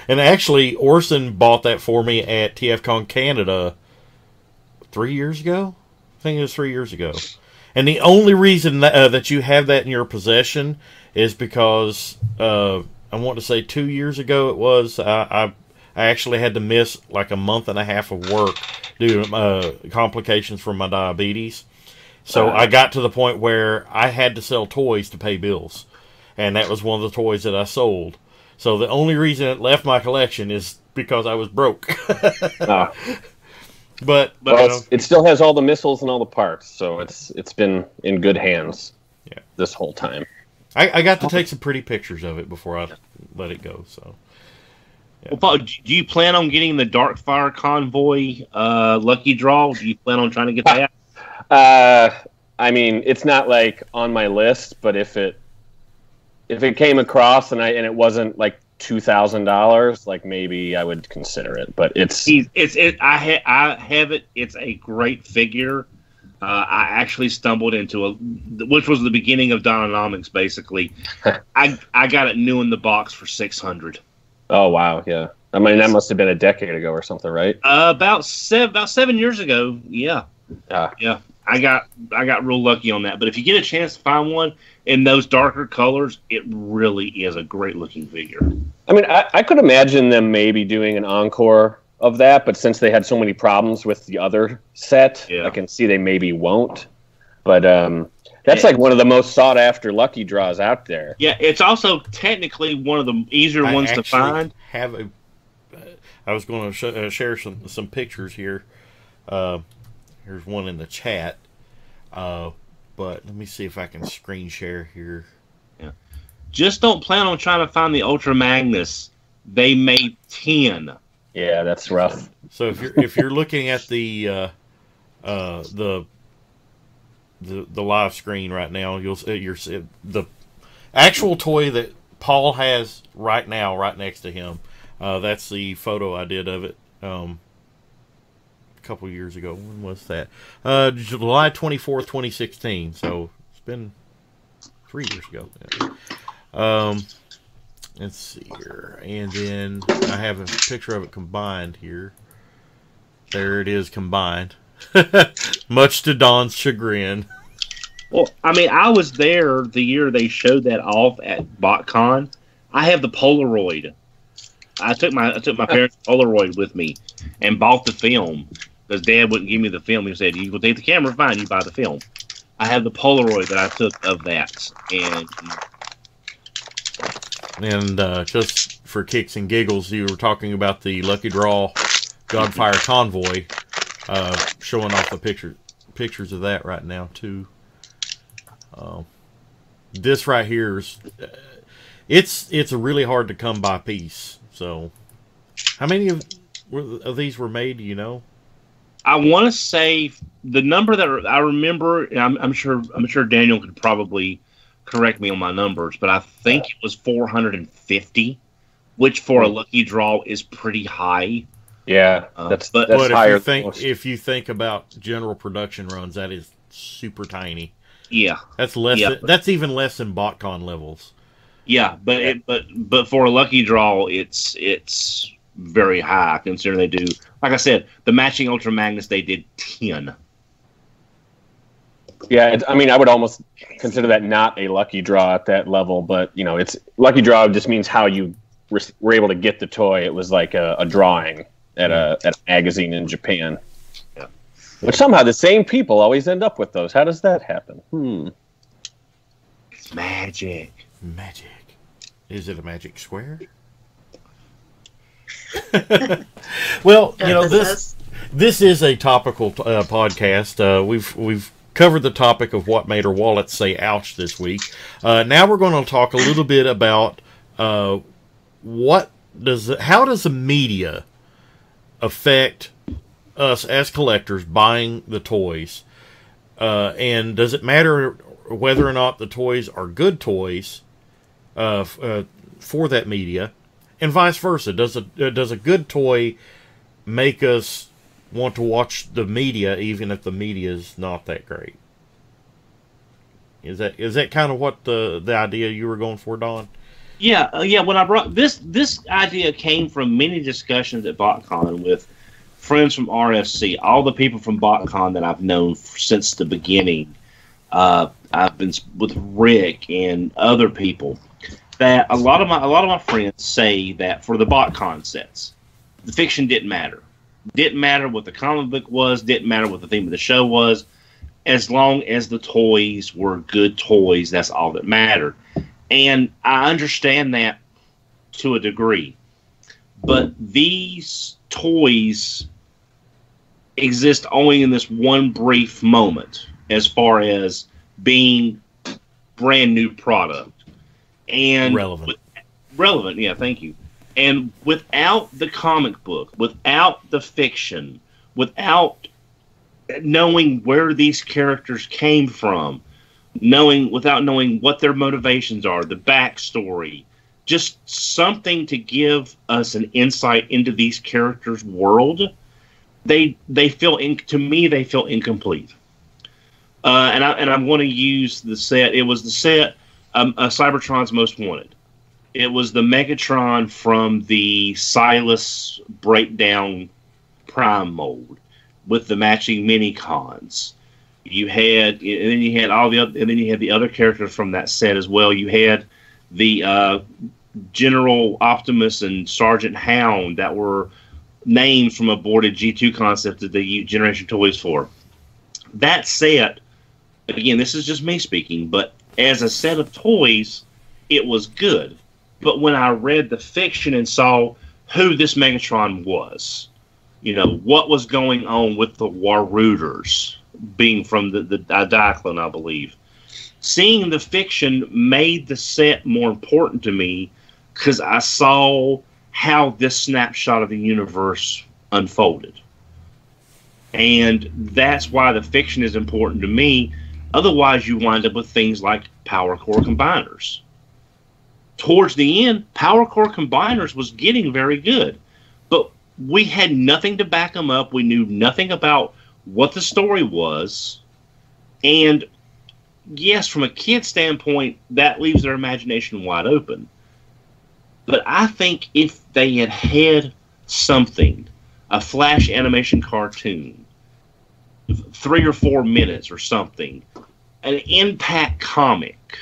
And actually, Orson bought that for me at TFCon Canada 3 years ago. I think it was 3 years ago. And the only reason that you have that in your possession is because I want to say 2 years ago it was I actually had to miss like a month and a half of work due to complications from my diabetes. So I got to the point where I had to sell toys to pay bills. And that was one of the toys that I sold. So the only reason it left my collection is because I was broke. But well, it still has all the missiles and all the parts, so it's been in good hands this whole time. I got to take some pretty pictures of it before I let it go. So. Yeah. Well, Paul, do you plan on getting the Darkfire Convoy lucky draw? Do you plan on trying to get that? I mean, it's not like on my list, but if it came across and it wasn't like $2,000, like maybe I would consider it. But I have it. It's a great figure. I actually stumbled into which was the beginning of Dononomics. Basically, I got it new in the box for $600. Oh wow, yeah. I mean, that must have been a decade ago or something, right? About 7 years ago. Yeah. Yeah. I got real lucky on that. But if you get a chance to find one in those darker colors, it really is a great looking figure. I mean, I could imagine them maybe doing an encore of that, but since they had so many problems with the other set, I can see they maybe won't. But that's like one of the most sought after lucky draws out there. Yeah, it's also technically one of the easier ones to find. I was going to share some pictures here. Here's one in the chat. But let me see if I can screen share here. Yeah. Just don't plan on trying to find the Ultra Magnus. They made 10. Yeah, that's rough. So if you're looking at the live screen right now, you'll see the actual toy that Paul has right now, right next to him. That's the photo I did of it a couple years ago. When was that? July 24th, 2016. So it's been 3 years ago. Let's see here. And then I have a picture of it combined here. There it is combined. Much to Don's chagrin. Well, I mean, I was there the year they showed that off at BotCon. I have the Polaroid. I took my parents' Polaroid with me and bought the film because Dad wouldn't give me the film. He said, "You will take the camera, fine. You buy the film." I have the Polaroid that I took of that, and just for kicks and giggles, you were talking about the lucky draw Godfire Convoy, showing off the pictures of that right now too. This right here is it's a really hard to come by piece. So, how many of these were made? Do you know? I want to say the number that I remember, and I'm sure Daniel could probably correct me on my numbers, but I think it was 450, which for a lucky draw is pretty high. Yeah, that's higher. If you think about general production runs, that is super tiny. Yeah, that's less. Yeah, that's even less than BotCon levels. Yeah, but for a lucky draw, it's very high considering they do. Like I said, the matching Ultra Magnus, they did 10. Yeah, I mean, I would almost consider that not a lucky draw at that level, but you know, it's lucky draw just means how you were able to get the toy. It was like a drawing at a magazine in Japan. Yeah. But somehow the same people always end up with those. How does that happen? It's magic. Magic. Is it a magic square? Well, you know, this is a topical podcast. We've covered the topic of what made our wallets say "ouch" this week. Now we're going to talk a little bit about how does the media affect us as collectors buying the toys, and does it matter whether or not the toys are good toys for that media? And vice versa. Does a good toy make us want to watch the media, even if the media is not that great? Is that kind of what the idea you were going for, Don? Yeah. When I brought this idea came from many discussions at BotCon with friends from RFC, all the people from BotCon that I've known since the beginning. I've been with Rick and other people. That a lot of my friends say that for the BotCon sets, the fiction didn't matter. Didn't matter what the comic book was. Didn't matter what the theme of the show was. As long as the toys were good toys, that's all that mattered. And I understand that to a degree. But these toys exist only in this one brief moment as far as being brand new product. And relevant, yeah, thank you. And without the comic book, without the fiction, without knowing where these characters came from, without knowing what their motivations are, the backstory, just something to give us an insight into these characters' world, they feel incomplete. And I'm going to use the set. It was the set. Cybertron's Most Wanted. It was the Megatron from the Silas Breakdown Prime mold with the matching mini cons. You had the other characters from that set as well. You had the General Optimus and Sergeant Hound that were names from aborted G2 concept that they used Generation Toys for. That set, again, this is just me speaking, but as a set of toys, it was good. But when I read the fiction and saw who this Megatron was, you know, what was going on with the Warrooters, being from the Diaclone, I believe, seeing the fiction made the set more important to me because I saw how this snapshot of the universe unfolded. And that's why the fiction is important to me. Otherwise, you wind up with things like Power Core Combiners. Towards the end, Power Core Combiners was getting very good. But we had nothing to back them up. We knew nothing about what the story was. And yes, from a kid standpoint, that leaves their imagination wide open. But I think if they had had something, a flash animation cartoon, 3 or 4 minutes or something, an impact comic,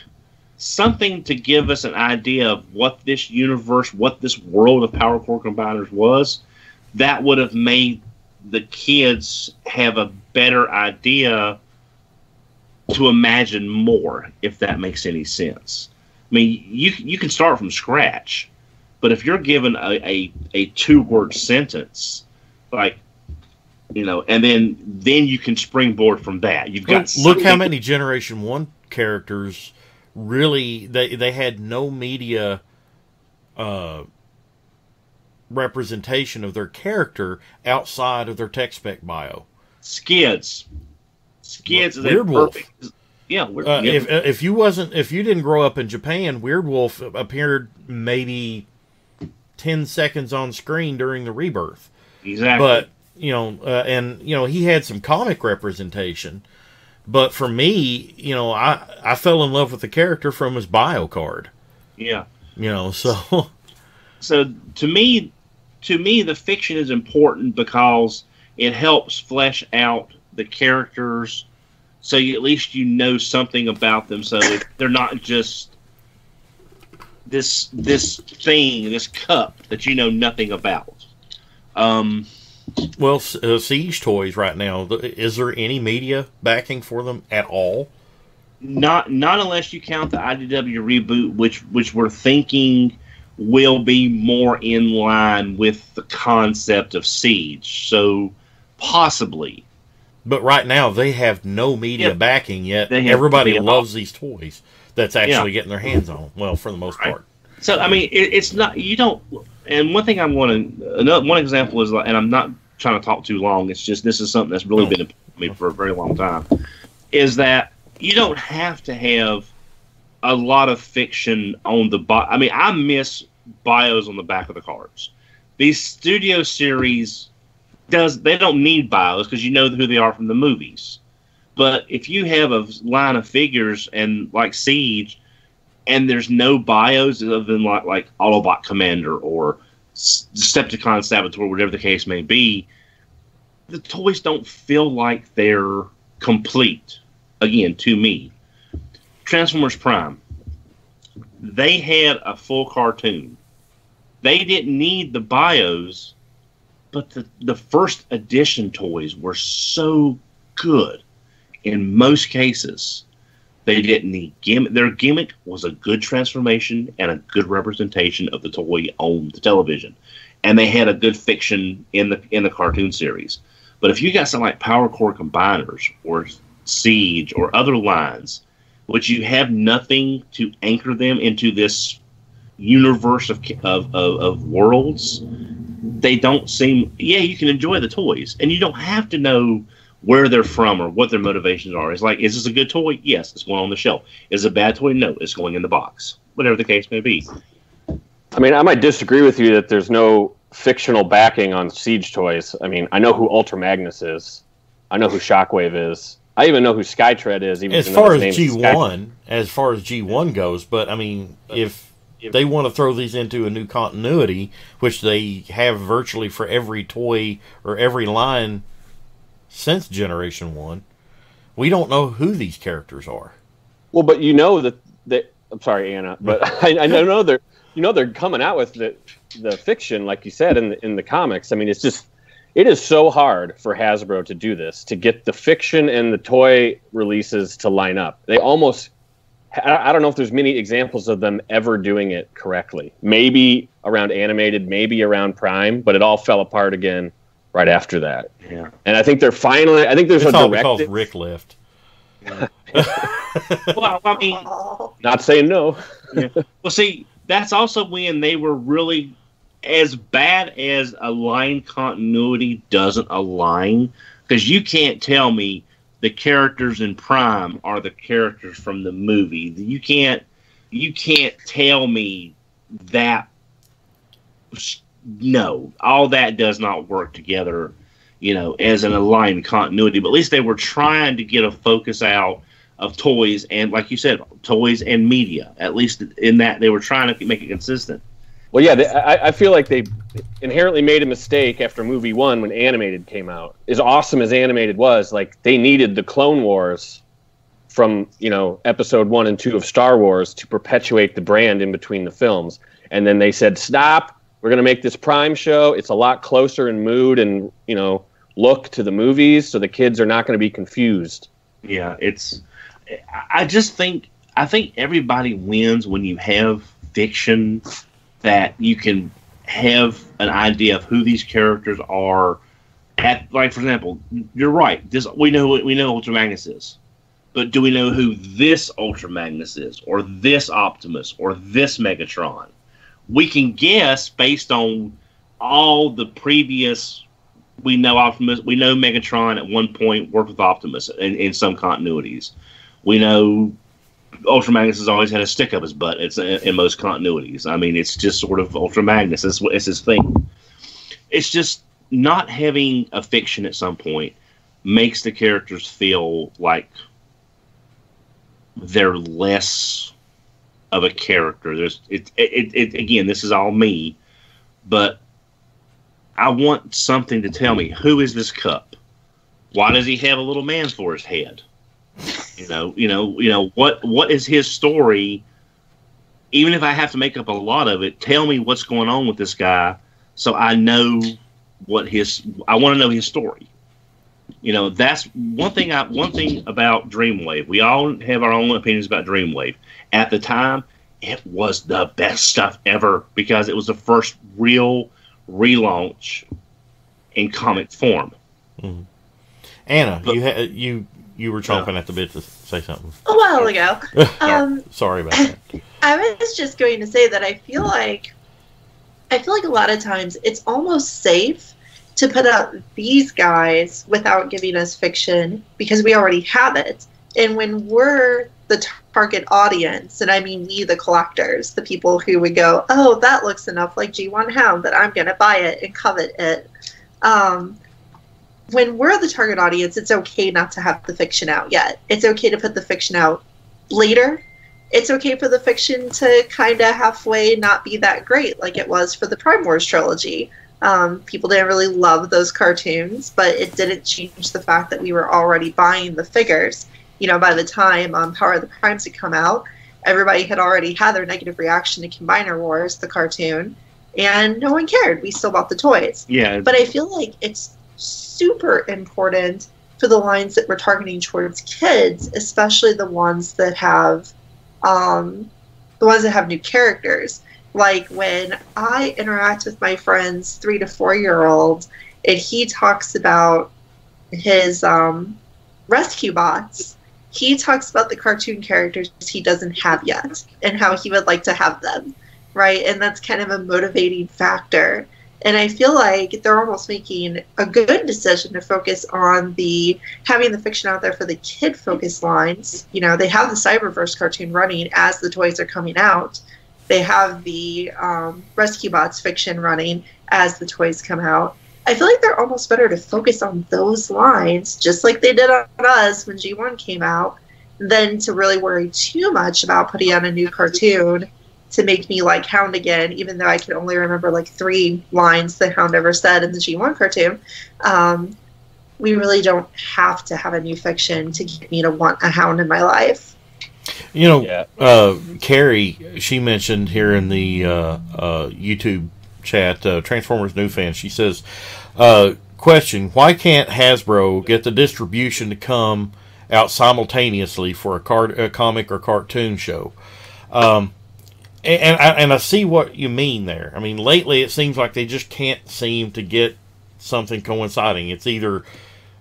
something to give us an idea of what this universe, what this world of Power Core Combiners was, that would have made the kids have a better idea to imagine more, if that makes any sense. I mean, you can start from scratch, but if you're given a 2-word sentence like, and then you can springboard from that. You've got look how many Generation 1 characters really they had no media representation of their character outside of their tech spec bio. Skids is Weird Wolf. Yeah, if you didn't grow up in Japan, Weird Wolf appeared maybe 10 seconds on screen during the Rebirth. Exactly. But he had some comic representation. But for me, I fell in love with the character from his bio card. Yeah. So. So to me, the fiction is important because it helps flesh out the characters, so at least you know something about them. So they're not just this thing, this cup that you know nothing about. Well, Siege Toys right now, is there any media backing for them at all? Not unless you count the IDW reboot, which we're thinking will be more in line with the concept of Siege. So possibly. But right now they have no media backing yet. Everybody loves these toys that's actually getting their hands on them. Well, for the most part. So I mean, it's not, you don't. And one thing one example is, and I'm not trying to talk too long. It's just this is something that's really been important to me for a very long time. Is that you don't have to have a lot of fiction on the I mean, I miss bios on the back of the cards. These studio series they don't need bios because you know who they are from the movies. But if you have a line of figures and like Siege, and there's no bios other than like Autobot Commander or Decepticon Saboteur, whatever the case may be, the toys don't feel like they're complete. Again, to me, Transformers Prime, they had a full cartoon. They didn't need the bios, but the first edition toys were so good in most cases. They didn't need gimmick. Their gimmick was a good transformation and a good representation of the toy on the television. And they had a good fiction in the cartoon series. But if you got something like Power Core Combiners or Siege or other lines, which you have nothing to anchor them into this universe of worlds, they don't seem. Yeah, you can enjoy the toys, and you don't have to know where they're from or what their motivations are. It's like, is this a good toy? Yes, it's going on the shelf. Is it a bad toy? No, it's going in the box. Whatever the case may be. I mean, I might disagree with you that there's no fictional backing on Siege toys. I mean, I know who Ultra Magnus is. I know who Shockwave is. I even know who Skytread is. Even as far as G1 goes, but I mean, if they want to throw these into a new continuity, which they have virtually for every toy or every line since Generation 1, we don't know who these characters are. Well, but you know that I'm sorry, Anna, but I know they're coming out with the fiction, like you said, in the comics. I mean, it is so hard for Hasbro to do this, to get the fiction and the toy releases to line up. They almost, I don't know if there's many examples of them ever doing it correctly. Maybe around Animated, maybe around Prime, but it all fell apart again right after that. Yeah. And I think there's a all directive. because Rick left. Yeah. Well, I mean, not saying no. Yeah. Well, see, that's also when they were really, as bad as a line continuity doesn't align, because you can't tell me the characters in Prime are the characters from the movie. You can't tell me that. No, all that does not work together, as an aligned continuity. But at least they were trying to get a focus out of toys and, like you said, toys and media. At least in that they were trying to make it consistent. Well, yeah, I feel like they inherently made a mistake after movie 1 when Animated came out. As awesome as Animated was, like, they needed the Clone Wars from, episode 1 and 2 of Star Wars to perpetuate the brand in between the films. And then they said, stop, we're going to make this Prime show. It's a lot closer in mood and, look to the movies, so the kids are not going to be confused. Yeah, I think everybody wins when you have fiction that you can have an idea of who these characters are like for example, you're right. We know Ultra Magnus is, but do we know who this Ultra Magnus is, or this Optimus, or this Megatron? We can guess based on all the previous. We know Optimus. We know Megatron at one point worked with Optimus in some continuities. We know Ultra Magnus has always had a stick up his butt. It's in most continuities. I mean, it's just sort of Ultra Magnus. It's his thing. It's just not having a fiction at some point makes the characters feel like they're less of a character. Again, this is all me, but I want something to tell me, who is this Cup? Why does he have a little man for his head? What is his story? Even if I have to make up a lot of it, tell me what's going on with this guy, so I know I want to know his story. That's one thing about Dreamwave. We all have our own opinions about Dreamwave. At the time, it was the best stuff ever because it was the first real relaunch in comic form. Mm-hmm. Anna, you were chomping at the bit to say something a while ago. Sorry about that. I was just going to say that I feel like a lot of times it's almost safe to put out these guys without giving us fiction because we already have it. And when we're the target audience, and I mean we, the collectors, the people who would go, oh, that looks enough like G1 Hound that I'm going to buy it and covet it. When we're the target audience, it's okay not to have the fiction out yet. It's okay to put the fiction out later. It's okay for the fiction to kind of halfway not be that great like it was for the Prime Wars trilogy. People didn't really love those cartoons, but it didn't change the fact that we were already buying the figures. By the time Power of the Primes had come out, everybody had already had their negative reaction to Combiner Wars, the cartoon, and no one cared. We still bought the toys. Yeah. But I feel like it's super important for the lines that we're targeting towards kids, especially the ones that have new characters. Like when I interact with my friend's 3 to 4 year old, and he talks about his rescue bots, he talks about the cartoon characters he doesn't have yet and how he would like to have them, right? And that's kind of a motivating factor. And I feel like they're almost making a good decision to focus on having the fiction out there for the kid-focused lines. They have the Cyberverse cartoon running as the toys are coming out. They have the Rescue Bots fiction running as the toys come out. I feel like they're almost better to focus on those lines, just like they did on us when G1 came out, than to really worry too much about putting out a new cartoon to make me like Hound again, even though I can only remember like 3 lines that Hound ever said in the G1 cartoon. We really don't have to have a new fiction to get me to want a Hound in my life. Carrie, she mentioned here in the YouTube chat, Transformers New Fan, she says, question, why can't Hasbro get the distribution to come out simultaneously for a comic or cartoon show? And I see what you mean there. I mean, lately it seems like they just can't seem to get something coinciding. It's either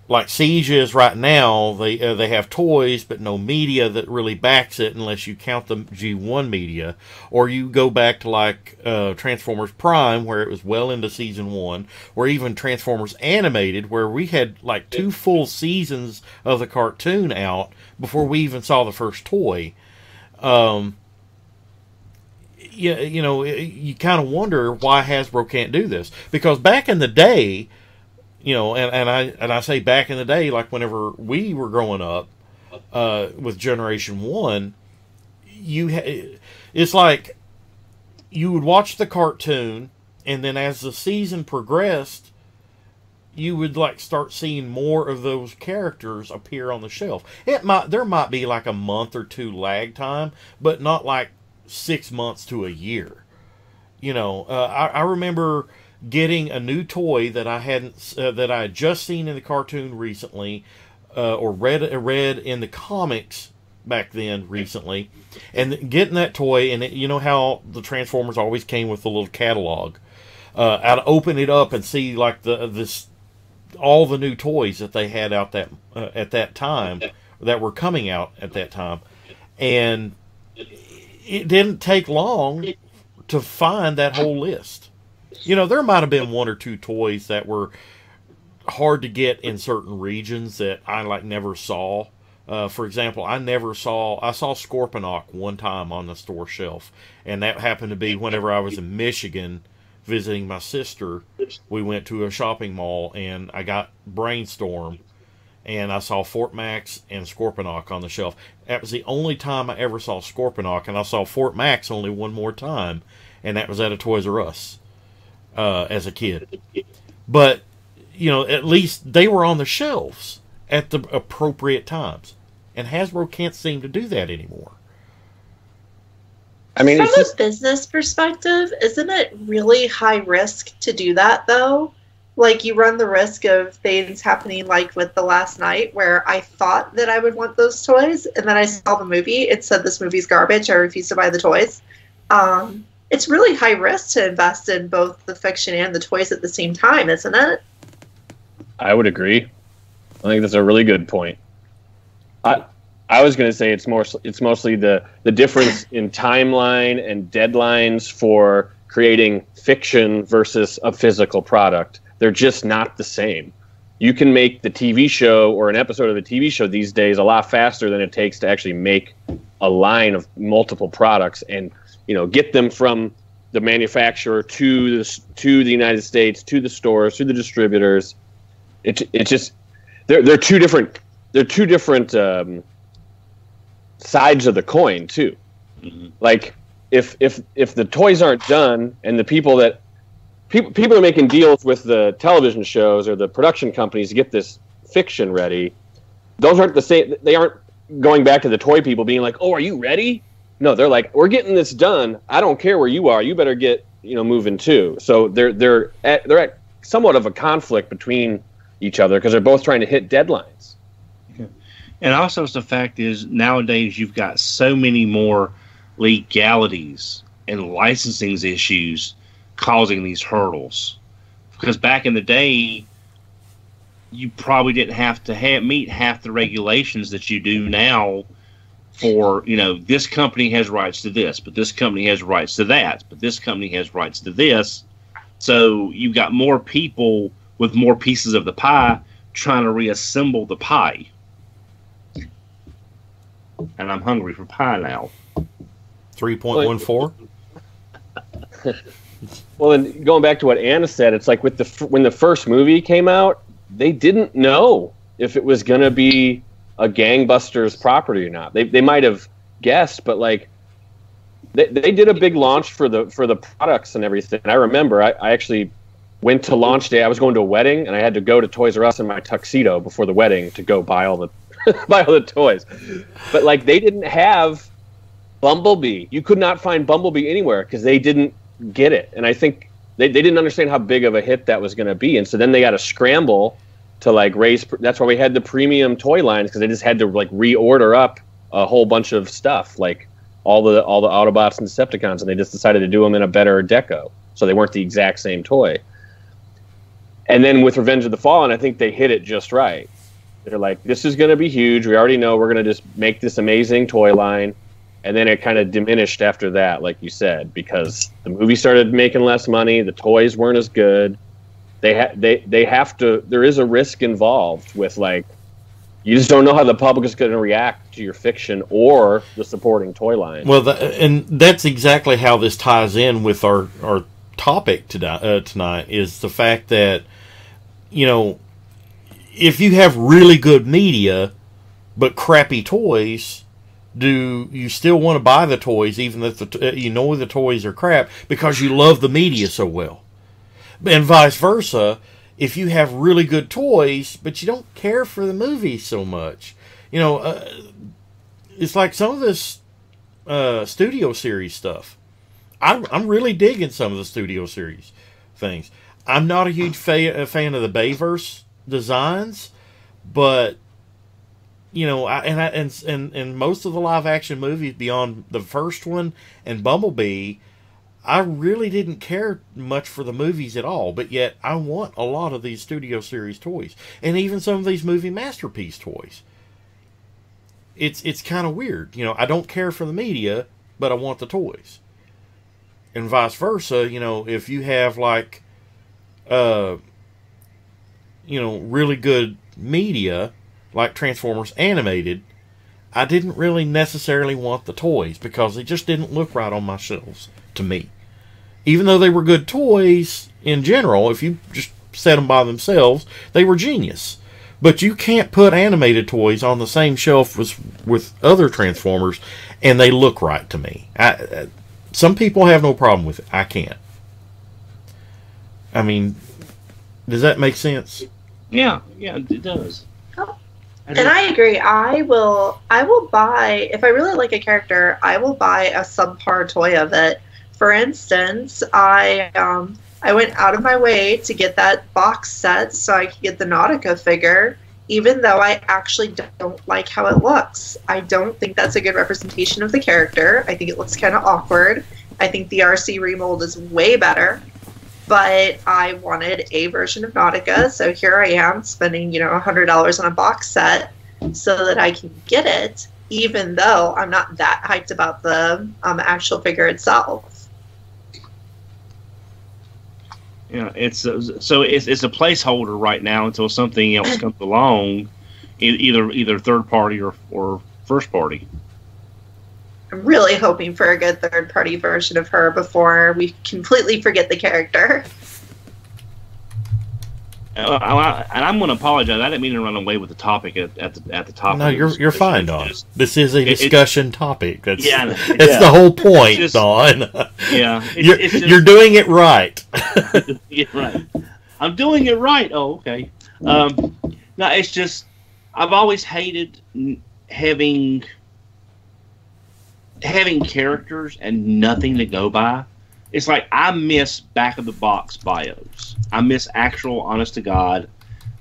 like Siege is right now, they have toys but no media that really backs it unless you count the G1 media, or you go back to like Transformers Prime where it was well into season 1, or even Transformers Animated where we had like 2 full seasons of the cartoon out before we even saw the first toy. You kind of wonder why Hasbro can't do this, because back in the day, and I say back in the day, like whenever we were growing up with Generation 1, it's like you would watch the cartoon, and then as the season progressed, you would like start seeing more of those characters appear on the shelf. There might be like a month or 2 lag time, but not like 6 months to a year. I remember getting a new toy that I had just seen in the cartoon recently, or read in the comics back then recently, and getting that toy, and how the Transformers always came with a little catalog. I'd open it up and see like this all the new toys that they had out that at that time, that were coming out at that time, and it didn't take long to find that whole list. There might have been one or two toys that were hard to get in certain regions that I never saw. For example, I saw Scorponok one time on the store shelf, and that happened to be whenever I was in Michigan visiting my sister. We went to a shopping mall, and I got Brainstorm, and I saw Fort Max and Scorponok on the shelf. That was the only time I ever saw Scorponok, and I saw Fort Max only one more time, and that was at a Toys R Us as a kid. But, at least they were on the shelves at the appropriate times. And Hasbro can't seem to do that anymore. I mean, from a business perspective, isn't it really high risk to do that, though? Like, you run the risk of things happening like with The Last Night, where I thought that I would want those toys, and then I saw the movie. It said this movie's garbage. I refused to buy the toys. It's really high risk to invest in both the fiction and the toys at the same time, isn't it? I would agree. I think that's a really good point. I was going to say it's mostly the difference in timeline and deadlines for creating fiction versus a physical product. They're just not the same. You can make the TV show or an episode of the TV show these days a lot faster than it takes to actually make a line of multiple products and get them from the manufacturer to the United States, to the stores, to the distributors. It just they're two different. They're two different sides of the coin too. Mm-hmm. Like if the toys aren't done and the people are making deals with the television shows or the production companies to get this fiction ready, those aren't the same. They aren't going back to the toy people being like, "Oh, are you ready?" No, they're like, "We're getting this done. I don't care where you are. You better get moving too." So they're at somewhat of a conflict between each other because they're both trying to hit deadlines. And also, the fact is, nowadays you've got so many more legalities and licensing issues causing these hurdles. Because back in the day, you probably didn't have to meet half the regulations that you do now for, this company has rights to this, but this company has rights to that, but this company has rights to this. So you've got more people with more pieces of the pie trying to reassemble the pie. And I'm hungry for pie now. 3.14. Well, and going back to what Anna said, it's like when the first movie came out, they didn't know if it was going to be a gangbusters property or not. They might have guessed, but they did a big launch for the products and everything. And I remember I actually went to launch day. I was going to a wedding, and I had to go to Toys R Us in my tuxedo before the wedding to go buy all the toys. But they didn't have Bumblebee. You could not find Bumblebee anywhere because they didn't get it. And I think they didn't understand how big of a hit that was going to be. And so then they got to scramble to raise. That's why we had the premium toy lines, because they just had to reorder up a whole bunch of stuff, all the Autobots and Decepticons, and they just decided to do them in a better deco, so they weren't the exact same toy. And then with Revenge of the Fallen, I think they hit it just right. They're like, this is going to be huge. We already know we're going to just make this amazing toy line. And then it kind of diminished after that, like you said, because the movie started making less money. The toys weren't as good. They have to. There is a risk involved with you just don't know how the public is going to react to your fiction or the supporting toy line. Well, and that's exactly how this ties in with our topic tonight is the fact that if you have really good media but crappy toys, do you still want to buy the toys even if the toys are crap because you love the media so well? And vice versa, if you have really good toys but you don't care for the movie so much. It's like some of this studio series stuff. I'm really digging some of the studio series things. I'm not a huge fan of the Bayverse designs, but and most of the live action movies beyond the first one and Bumblebee, I really didn't care much for the movies at all, but yet I want a lot of these Studio Series toys, and even some of these movie masterpiece toys. It's kind of weird, you know. I don't care for the media, but I want the toys, and vice versa. You know, if you have like, you know, really good media like Transformers animated, I didn't really necessarily want the toys because they just didn't look right on my shelves to me. Even though they were good toys in general, if you just set them by themselves, they were genius. But you can't put animated toys on the same shelf as with other Transformers, and they look right to me. Some people have no problem with it. I can't. I mean, does that make sense? Yeah, it does. And I agree. I will buy, if I really like a character, I will buy a subpar toy of it. For instance, I went out of my way to get that box set so I could get the Nautica figure, even though I actually don't like how it looks. I don't think that's a good representation of the character. I think it looks kind of awkward. I think the RC remold is way better. But I wanted a version of Nautica, so here I am spending, you know, $100 on a box set so that I can get it, even though I'm not that hyped about the actual figure itself. Yeah, it's a placeholder right now until something else comes along, either third party or first party. I'm really hoping for a good third-party version of her before we completely forget the character. And I'm going to apologize. I didn't mean to run away with the topic at the top. No, you're fine, Don. This is a discussion topic. That's the whole point, Don. Yeah, you're doing it right. Yeah, right. I'm doing it right. Oh, okay. No, it's just I've always hated having characters and nothing to go by. It's like I miss back of the box bios. I miss actual, honest to God,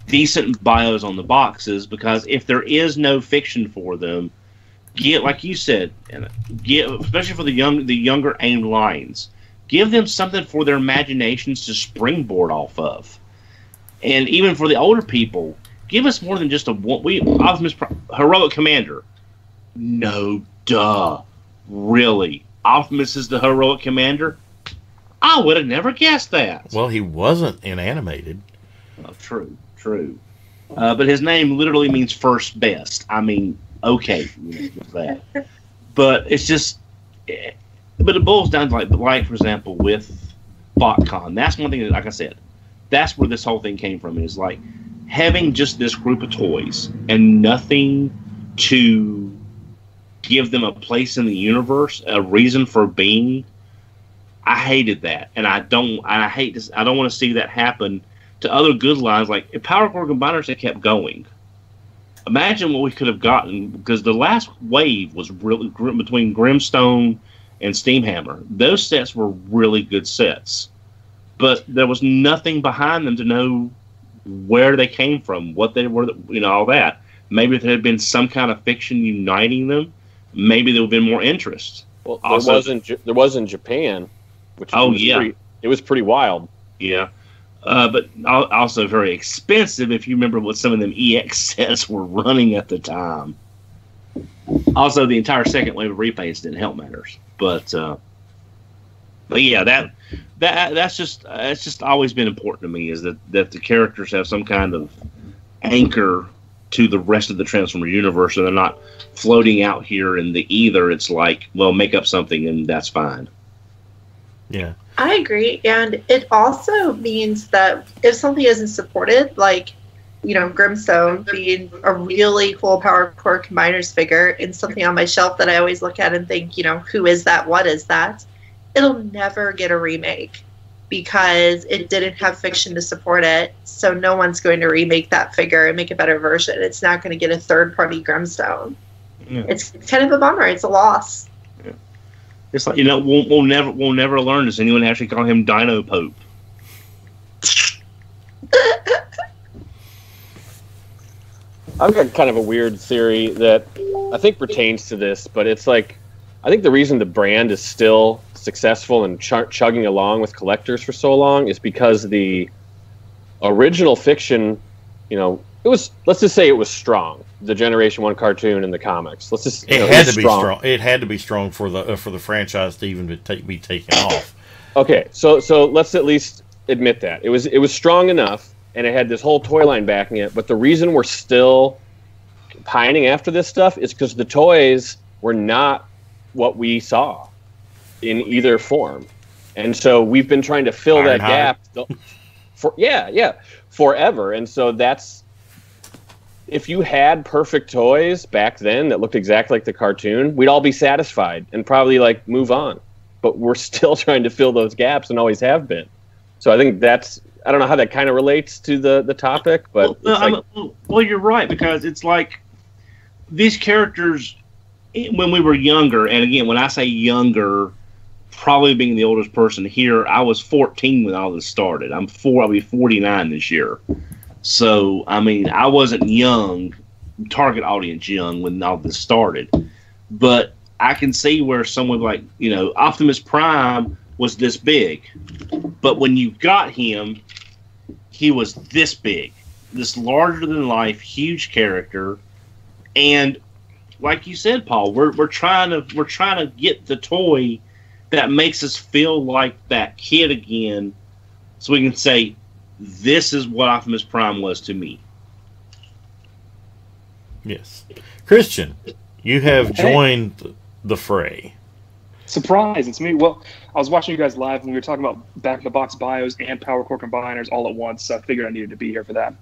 decent bios on the boxes, because if there is no fiction for them, like you said, especially for the younger aimed lines, give them something for their imaginations to springboard off of. And even for the older people, give us more than just Heroic Commander. No, duh. Really? Optimus is the Heroic Commander? I would have never guessed that. Well, he wasn't in animated. Oh, true. But his name literally means first best. I mean, okay, that. But it's just, but it boils down to like for example, with BotCon. That's one thing that, like I said, that's where this whole thing came from. Is like having just this group of toys and nothing to give them a place in the universe, a reason for being. I hated that, and I don't want to see that happen to other good lines. Like if Power Core Combiners had kept going, imagine what we could have gotten, because the last wave was really between Grimstone and Steamhammer. Those sets were really good sets, but there was nothing behind them to know where they came from, what they were, all that. Maybe if there had been some kind of fiction uniting them, maybe there would have been more interest. Well, there was in Japan, which it was pretty wild. Yeah, but also very expensive if you remember what some of them EX sets were running at the time. Also, the entire second wave of repaints didn't help matters. But yeah, that's just always been important to me, is that the characters have some kind of anchor to the rest of the Transformer universe, and they're not floating out here in the ether. It's like, well, make up something and that's fine. Yeah, I agree, and it also means that if something isn't supported, like, Grimstone being a really cool Power Core Combiners figure and something on my shelf that I always look at and think, who is that? What is that? It'll never get a remake because it didn't have fiction to support it, so no one's going to remake that figure and make a better version. It's not going to get a third-party Grimstone. Yeah. It's kind of a bummer. It's a loss. Yeah. It's like, we'll never learn. Does anyone actually call him Dino Pope? I've got kind of a weird theory that I think pertains to this, but it's like, I think the reason the brand is still successful and chugging along with collectors for so long is because the original fiction, you know, it was, let's just say it was strong. The Generation 1 cartoon and the comics. Let's just, it had to be strong. It had to be strong for the franchise to even be taken off. Okay, so let's at least admit that. It was strong enough, and it had this whole toy line backing it, but the reason we're still pining after this stuff is because the toys were not what we saw in either form. And so we've been trying to fill that gap forever. And so that's, if you had perfect toys back then that looked exactly like the cartoon, we'd all be satisfied and probably like move on. But we're still trying to fill those gaps and always have been. So I think that's, I don't know how that kind of relates to the topic, but well, you're right, because it's like these characters when we were younger, and again, when I say younger, probably being the oldest person here, I was 14 when all this started. I'll be 49 this year. So, I mean, I wasn't young, target audience young, when all this started. But I can see where someone like, you know, Optimus Prime was this big. But when you got him, he was this big. This larger-than-life, huge character. And like you said, Paul, we're trying to get the toy that makes us feel like that kid again, so we can say, this is what Optimus Prime was to me. Yes. Christian, you have joined the fray. Surprise, it's me. Well, I was watching you guys live when we were talking about back-in-the-box bios and Power Core Combiners all at once, so I figured I needed to be here for that.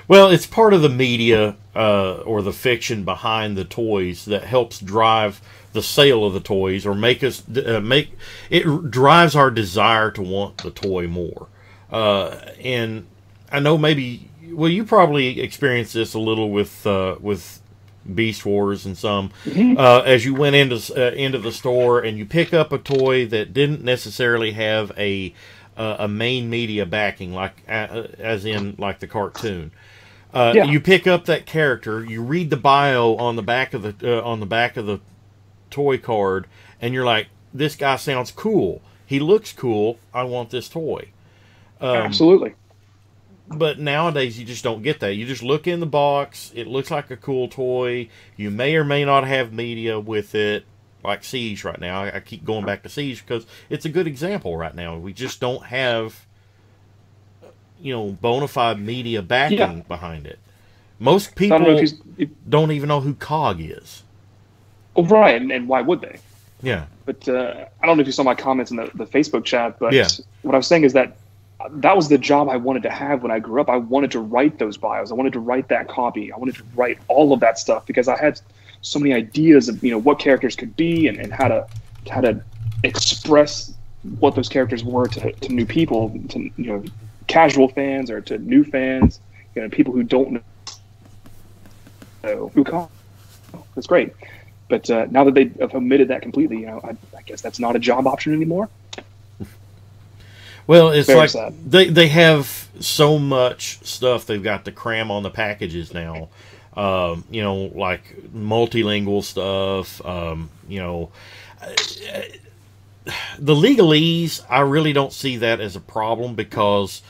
Well, it's part of the media or the fiction behind the toys that helps drive the sale of the toys, or make us it drives our desire to want the toy more. And I know maybe, well, you probably experienced this a little with Beast Wars and some, as you went into the store and you pick up a toy that didn't necessarily have a main media backing, like as in like the cartoon. You pick up that character, you read the bio on the back of the toy card, and you're like, this guy sounds cool. He looks cool. I want this toy. Absolutely. But nowadays, you just don't get that. You just look in the box. It looks like a cool toy. You may or may not have media with it, like Siege right now. I keep going back to Siege because it's a good example right now. We just don't have, bona fide media backing behind it. Most people don't even know who COG is. Oh, right, and why would they? Yeah. But I don't know if you saw my comments in the Facebook chat, but what I was saying is that was the job I wanted to have when I grew up. I wanted to write those bios. I wanted to write that copy. I wanted to write all of that stuff because I had so many ideas of what characters could be and how to express what those characters were to new people, to casual fans or to new fans, people who don't know who COG. That's great. But now that they have omitted that completely, I guess that's not a job option anymore. Well, it's very like sad. They have so much stuff they've got to cram on the packages now. Like multilingual stuff. The legalese, I really don't see that as a problem because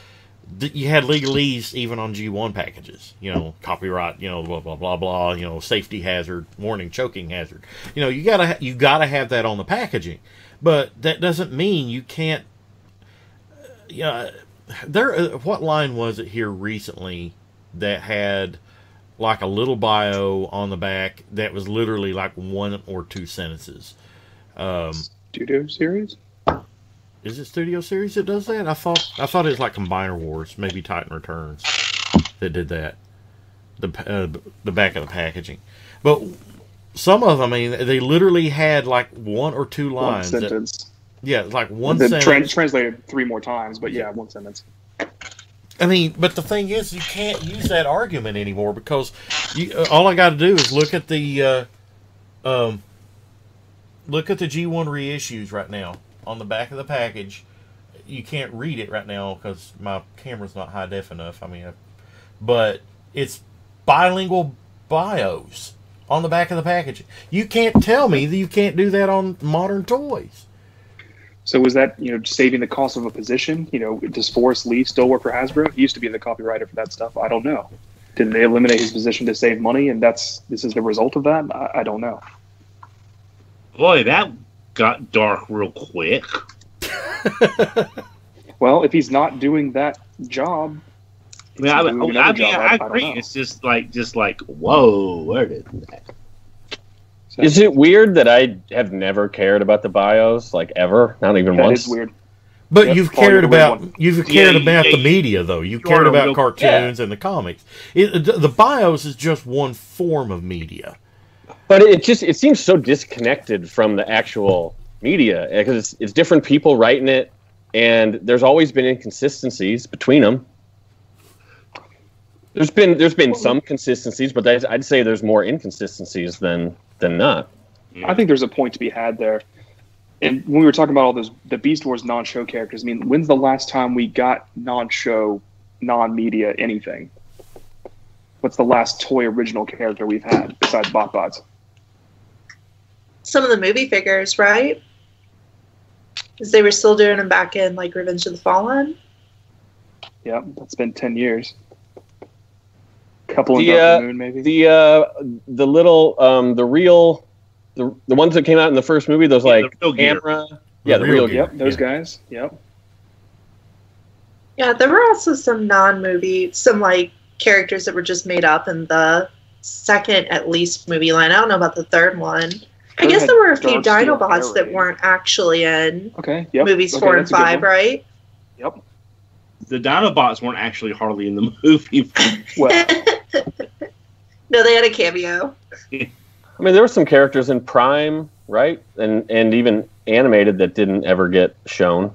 you had legalese even on G1 packages. Copyright, blah blah blah blah. Safety hazard, warning, choking hazard. You gotta have that on the packaging, but that doesn't mean you can't. What line was it here recently that had like a little bio on the back that was literally like 1 or 2 sentences? Studio Series? Is it Studio Series that does that? I thought it was like Combiner Wars, maybe Titan Returns that did that. The back of the packaging, but some of them, they literally had like 1 or 2 lines. One sentence. Like one sentence. Translated 3 more times, but 1 sentence. But the thing is, you can't use that argument anymore because all I got to do is look at the G1 reissues right now on the back of the package. You can't read it right now because my camera's not high def enough. But it's bilingual bios on the back of the package. You can't tell me that you can't do that on modern toys. So was that, saving the cost of a position? Does Forrest Lee still work for Hasbro? He used to be the copywriter for that stuff. I don't know. Did they eliminate his position to save money, and this is the result of that? I don't know. Boy, that got dark real quick. Well, if he's not doing that job, I agree. It's just like, whoa, where did that? Is it weird that I have never cared about the bios, like ever? Not even once. That is weird. But you've cared about the media, though. You've cared about cartoons and the comics. The bios is just one form of media. But it seems so disconnected from the actual media because it's different people writing it, and there's always been inconsistencies between them. There's been some consistencies, but I'd say there's more inconsistencies than not. I think there's a point to be had there. And when we were talking about all the Beast Wars non-show characters, I mean, when's the last time we got non-show, non-media anything? What's the last toy original character we've had besides BotBots? Some of the movie figures, right? Because they were still doing them back in like Revenge of the Fallen. Yeah, that's been 10 years. Couple in Dark Moon, maybe. The little the ones that came out in the first movie, those camera. The real Yep, those guys. Yep. Yeah, there were also some non-movie, some like characters that were just made up in the second, at least, movie line. I don't know about the third one. I guess there were a few Dinobots that weren't actually in movies 4 and 5, right? Yep. The Dinobots weren't actually hardly in the movie. Well, no, they had a cameo. I mean, there were some characters in Prime, right? And even animated that didn't ever get shown.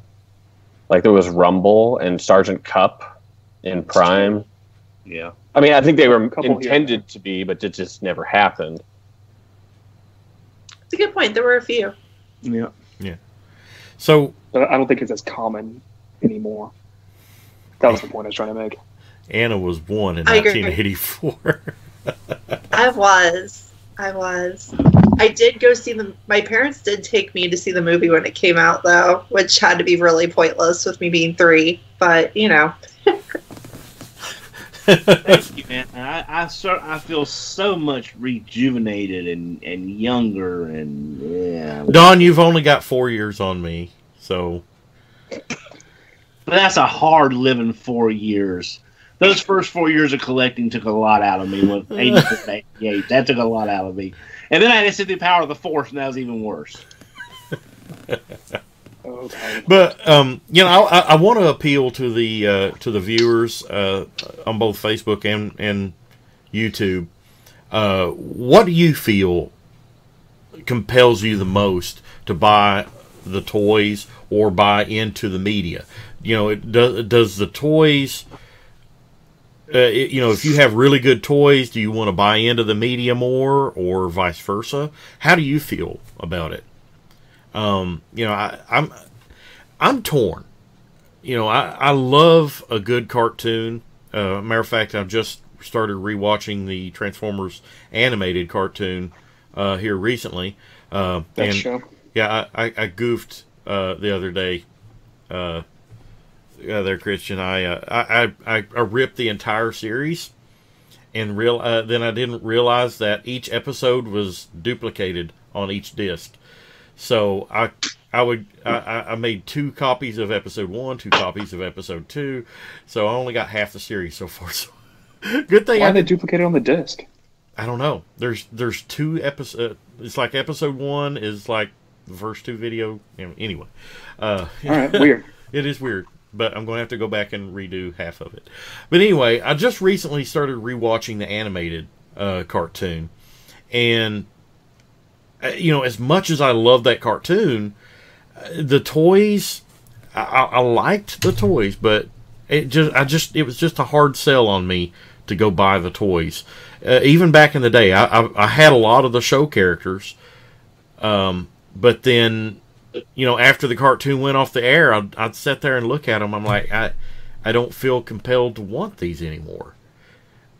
Like there was Rumble and Sergeant Cup in Prime. Yeah. I mean, I think they were intended to be, but it just never happened. It's a good point. There were a few. Yeah. Yeah. So but I don't think it's as common anymore. That was the point I was trying to make. Anna was born in 1984. I was. I did go see them. My parents did take me to see the movie when it came out, though, which had to be really pointless with me being 3. But, Thank you, man. I feel so much rejuvenated and younger and yeah. Don, you've only got 4 years on me, so. But that's a hard living 4 years. Those first 4 years of collecting took a lot out of me. When 88, that took a lot out of me. And then I had to see the power of the Force, and that was even worse. Okay. But I want to appeal to the viewers on both Facebook and YouTube. What do you feel compels you the most to buy the toys or buy into the media? Does the toys? If you have really good toys, do you want to buy into the media more, or vice versa? How do you feel about it? I'm torn. I love a good cartoon. Matter of fact, I've just started rewatching the Transformers animated cartoon here recently. Show. Yeah, I goofed the other day. There, Christian. I ripped the entire series, and then I didn't realize that each episode was duplicated on each disc. So I made 2 copies of episode 1, 2 copies of episode 2. So I only got half the series so far. So good thing. Why are they duplicated on the disc? I don't know. There's 2 episodes. It's like episode 1 is like the first 2 video. Anyway. All right. Weird. It is weird. But I'm going to have to go back and redo half of it. But anyway, I just recently started rewatching the animated cartoon. And, as much as I love that cartoon, the toys, I liked the toys, but it was just a hard sell on me to go buy the toys. Even back in the day, I had a lot of the show characters, but then, after the cartoon went off the air, I'd sit there and look at them. I'm like, I don't feel compelled to want these anymore.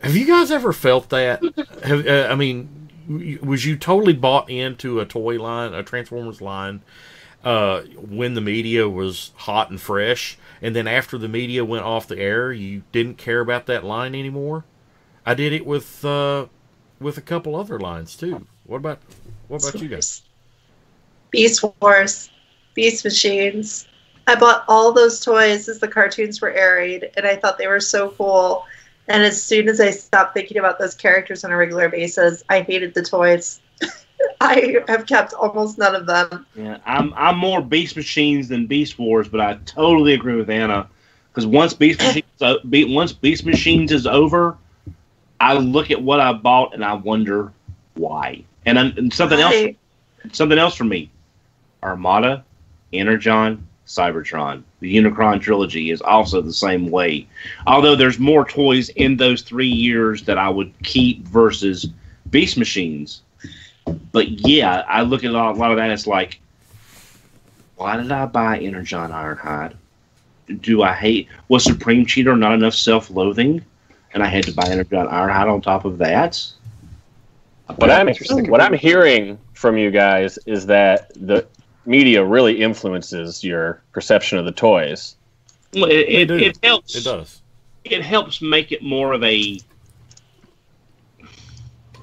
Have you guys ever felt that? was you totally bought into a toy line, a Transformers line, when the media was hot and fresh, and then after the media went off the air, you didn't care about that line anymore? I did it with a couple other lines too. What about you guys? Beast Wars, Beast Machines. I bought all those toys as the cartoons were airing, and I thought they were so cool. And as soon as I stopped thinking about those characters on a regular basis, I hated the toys. I have kept almost none of them. Yeah, I'm more Beast Machines than Beast Wars, but I totally agree with Anna. Because once Beast Machines is over, I look at what I bought and I wonder why. And something else for me: Armada, Energon, Cybertron. The Unicron trilogy is also the same way. Although there's more toys in those 3 years that I would keep versus Beast Machines. But yeah, I look at a lot of that. It's like, why did I buy Energon Ironhide? Was Supreme Cheater not enough self-loathing, and I had to buy Energon Ironhide on top of that? What I'm hearing from you guys is that the media really influences your perception of the toys. Well, it helps. It does. It helps make it more of a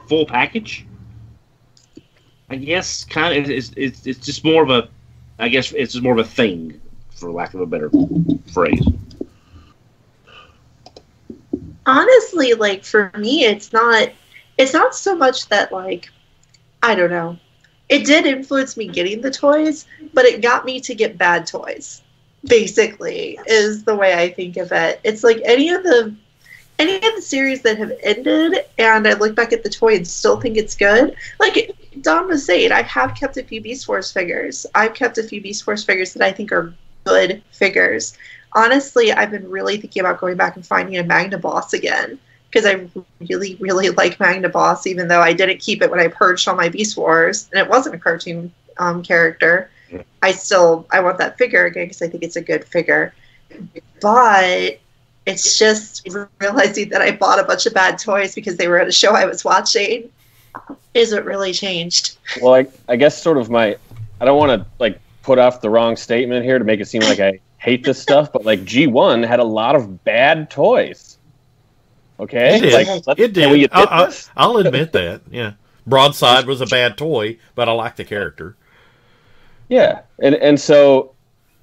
full package. I guess kind of it's just more of a. I guess it's just more of a thing, for lack of a better phrase. Honestly, like for me, it's not so much that, like, I don't know. It did influence me getting the toys, but it got me to get bad toys, basically, is the way I think of it. It's like any of the series that have ended, and I look back at the toy and still think it's good. Like Don was saying, I have kept a few Beast Wars figures. I've kept a few Beast Wars figures that I think are good figures. Honestly, I've been really thinking about going back and finding a Magna Boss again, because I really, really like Magna Boss, even though I didn't keep it when I purged all my Beast Wars, and it wasn't a cartoon character. I want that figure again because I think it's a good figure. But it's just realizing that I bought a bunch of bad toys because they were at a show I was watching is what really changed. Well, I guess sort of I don't want to like put off the wrong statement here to make it seem like I hate this stuff, but like G1 had a lot of bad toys. Okay, it did. I'll admit that. Yeah, Broadside was a bad toy, but I like the character. Yeah, and so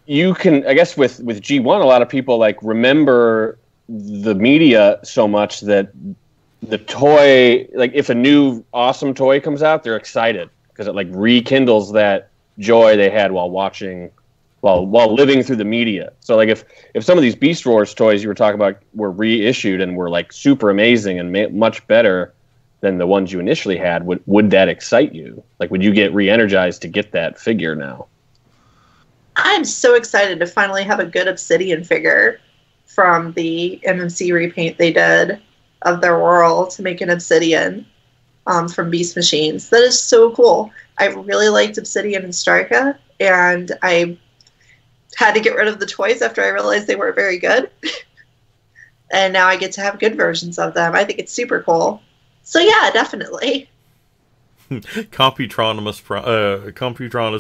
you can, I guess, with G1, a lot of people like remember the media so much that the toy, like if a new awesome toy comes out, they're excited because it like rekindles that joy they had while watching. While living through the media. So like if some of these Beast Wars toys you were talking about were reissued and were like super amazing and much better than the ones you initially had, would that excite you? Like would you get re-energized to get that figure now? I'm so excited to finally have a good Obsidian figure from the MMC repaint they did of their world to make an Obsidian from Beast Machines. That is so cool. I really liked Obsidian and Strika, and I had to get rid of the toys after I realized they weren't very good. And now I get to have good versions of them. I think it's super cool. So yeah, definitely. Computronus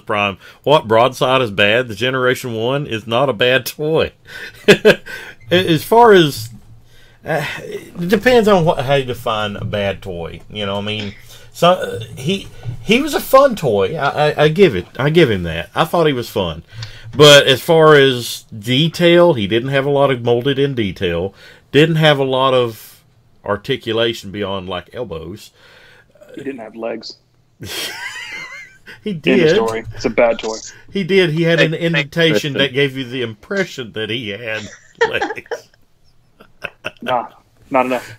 Prime. What, Broadside is bad? The Generation 1 is not a bad toy. As far as... it depends on how you define a bad toy. You know, I mean... So, he was a fun toy. I give him that. I thought he was fun. But as far as detail, he didn't have a lot of molded in detail. Didn't have a lot of articulation beyond like elbows. He didn't have legs. He did. End of story. It's a bad toy. He did. He had an indentation that gave you the impression that he had legs. Nah, not enough.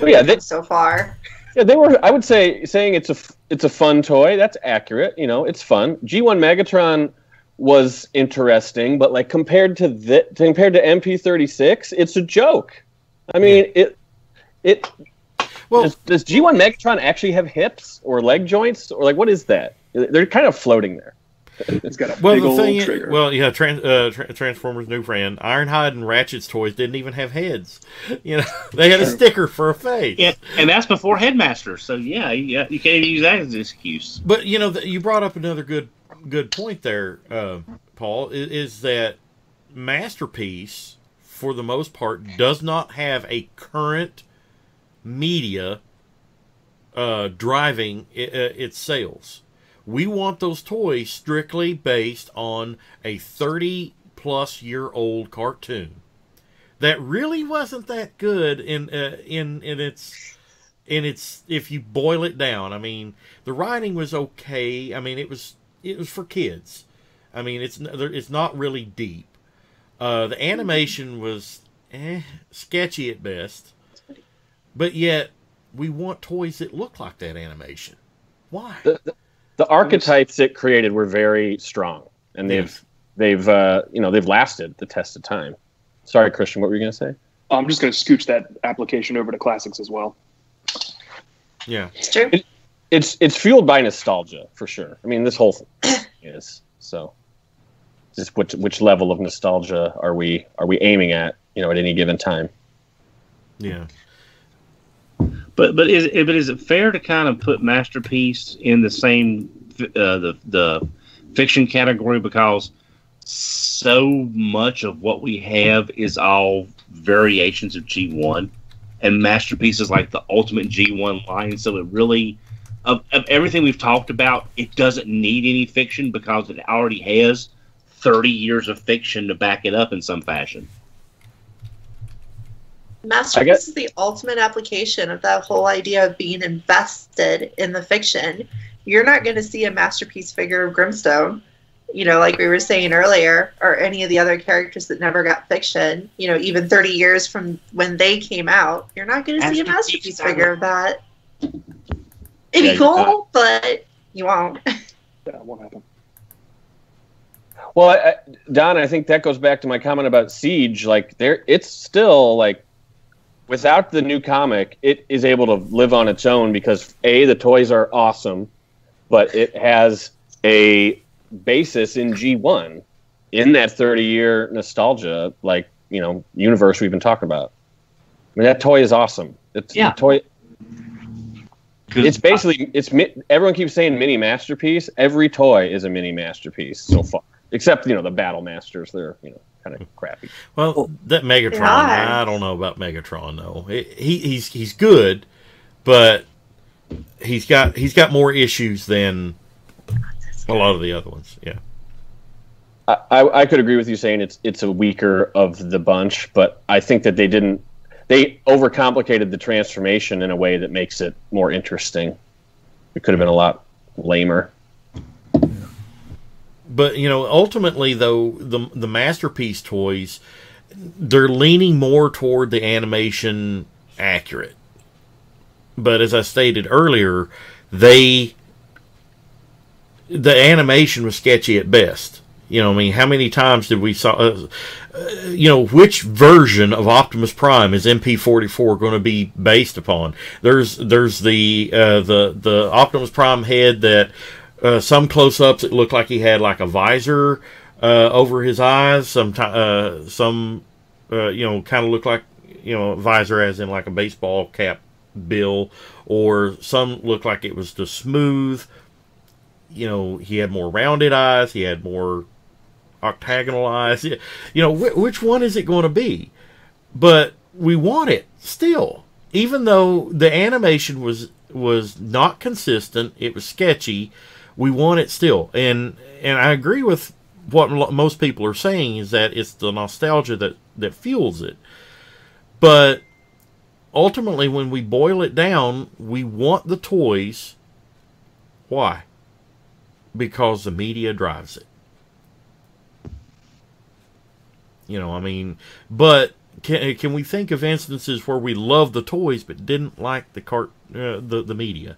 Well, yeah, so far. Yeah, they were. I would say saying it's a fun toy. That's accurate. You know, it's fun. G1 Megatron was interesting, but like compared to MP36, it's a joke. I mean, it. Well, does G1 Megatron actually have hips or leg joints, or like what is that? They're kind of floating there. It's got a Well, big the old thing, trigger. well, yeah, Transformers' new friend, Ironhide and Ratchet's toys didn't even have heads. You know, they had a sticker for a face. Yeah, and that's before Headmaster. So yeah, you can't even use that as an excuse. But you know, you brought up another good point there, Paul. Is that Masterpiece, for the most part, does not have a current media driving its sales. We want those toys strictly based on a 30-plus-year-old cartoon that really wasn't that good in its if you boil it down. I mean, the writing was okay. I mean, it was for kids. I mean, it's not really deep. The animation was sketchy at best, but yet we want toys that look like that animation. Why? The archetypes it created were very strong, and they've lasted the test of time. Sorry, Christian, what were you going to say? I'm just going to scooch that application over to classics as well. Yeah, It's true. It's fueled by nostalgia for sure. I mean, this whole thing is so. Just which level of nostalgia are we aiming at? At any given time. yeah. But is it fair to kind of put Masterpiece in the same the fiction category, because so much of what we have is all variations of G1, and Masterpiece is like the ultimate G1 line. So it really, of everything we've talked about, it doesn't need any fiction because it already has 30 years of fiction to back it up in some fashion. Masterpiece is the ultimate application of that whole idea of being invested in the fiction. You're not going to see a Masterpiece figure of Grimstone, like we were saying earlier, or any of the other characters that never got fiction, even 30 years from when they came out. You're not going to see a Masterpiece figure of that. It'd be cool, but you won't. Yeah, it won't happen. Well, Don, I think that goes back to my comment about Siege. Like, it's still like, without the new comic, it is able to live on its own because the toys are awesome, but it has a basis in G1 in that 30-year nostalgia, universe we've been talking about. I mean, that toy is awesome. It's a toy. It's basically everyone keeps saying mini masterpiece. Every toy is a mini masterpiece so far, except the Battle Masters. They're kind of crappy. Well, that Megatron, I don't know about Megatron though. He's good, but he's got more issues than a lot of the other ones. Yeah, I could agree with you saying it's a weaker of the bunch, but I think that they overcomplicated the transformation in a way that makes it more interesting. It could have been a lot lamer. But ultimately, though, the Masterpiece toys, they're leaning more toward the animation accurate. But as I stated earlier, the animation was sketchy at best. How many times did we saw? Which version of Optimus Prime is MP44 going to be based upon? There's the Optimus Prime head that. Some close-ups, it looked like he had like a visor over his eyes. Some kind of looked like a visor, as in like a baseball cap bill, or some looked like it was just smooth. He had more rounded eyes. He had more octagonal eyes. Which one is it going to be? But we want it still, even though the animation was not consistent. It was sketchy. We want it still, and I agree with what most people are saying, is that it's the nostalgia that fuels it. But ultimately, when we boil it down, we want the toys. Why? Because the media drives it. But can we think of instances where we love the toys but didn't like the media?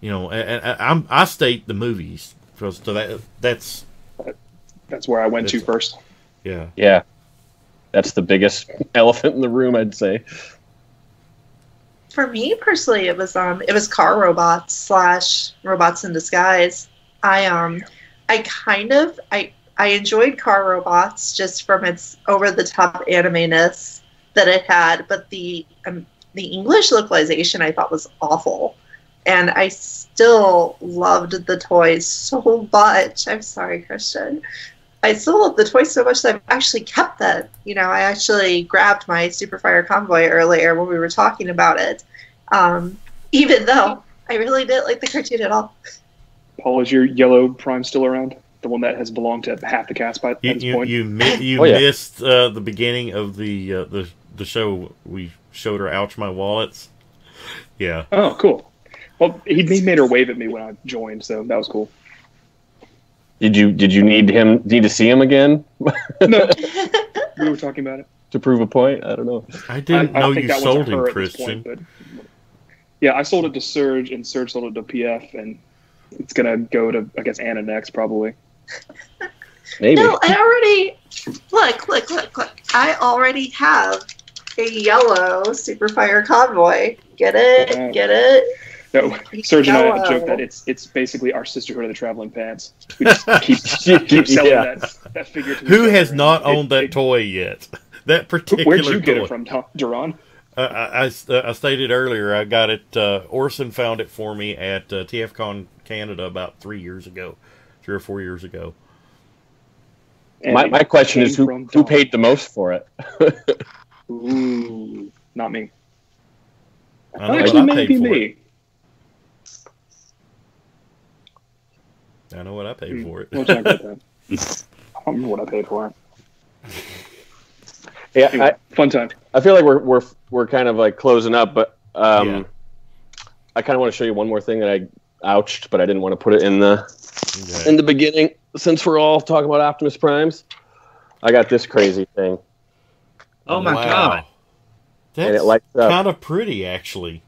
I state the movies because that's where I went to first. Yeah, that's the biggest elephant in the room, I'd say. For me personally, it was car robots / robots in disguise. I I enjoyed Car Robots just from its over-the-top anime-ness that it had, but the English localization I thought was awful. And I still loved the toys so much. I'm sorry, Christian. I still love the toys so much that I've actually kept them. You know, I actually grabbed my Superfire Convoy earlier when we were talking about it, even though I really didn't like the cartoon at all. Paul, is your yellow Prime still around? The one that has belonged to half the cast by this point? You missed the beginning of the show. We showed her "Ouch My Wallets." Yeah. Oh, cool. Well, he made her wave at me when I joined, so that was cool. Did you need to see him again? No, we were talking about it to prove a point. I don't know. I didn't know think you that sold was him, her at this Christian. point, but yeah, I sold it to Serge, and Serge sold it to PF, and it's gonna go to, I guess, Anna next, probably. Maybe. No, I already look. I already have a yellow Superfire Convoy. Get it? Get it? No, Serge and I Yellow. joke that it's basically our sisterhood of the traveling pants. We just keep selling that figure. To Who each has other, not and owned that toy yet? That particular Where'd you get toy. it from, Duran? I stated earlier, I got it. Orson found it for me at TFCon Canada about 3 or 4 years ago. My question is, who paid the most for it? Ooh, not me. I know Actually, what I paid maybe for me. it. I know what I paid for it. We'll talk about that. I don't remember what I paid for it. Yeah, Anyway, fun time. I feel like we're kind of like closing up, but Yeah. I kind of want to show you one more thing that I ouched, but I didn't want to put it in the beginning since we're all talking about Optimus Primes. I got this crazy thing. Oh my god! And it That's lights up. kind of pretty, actually.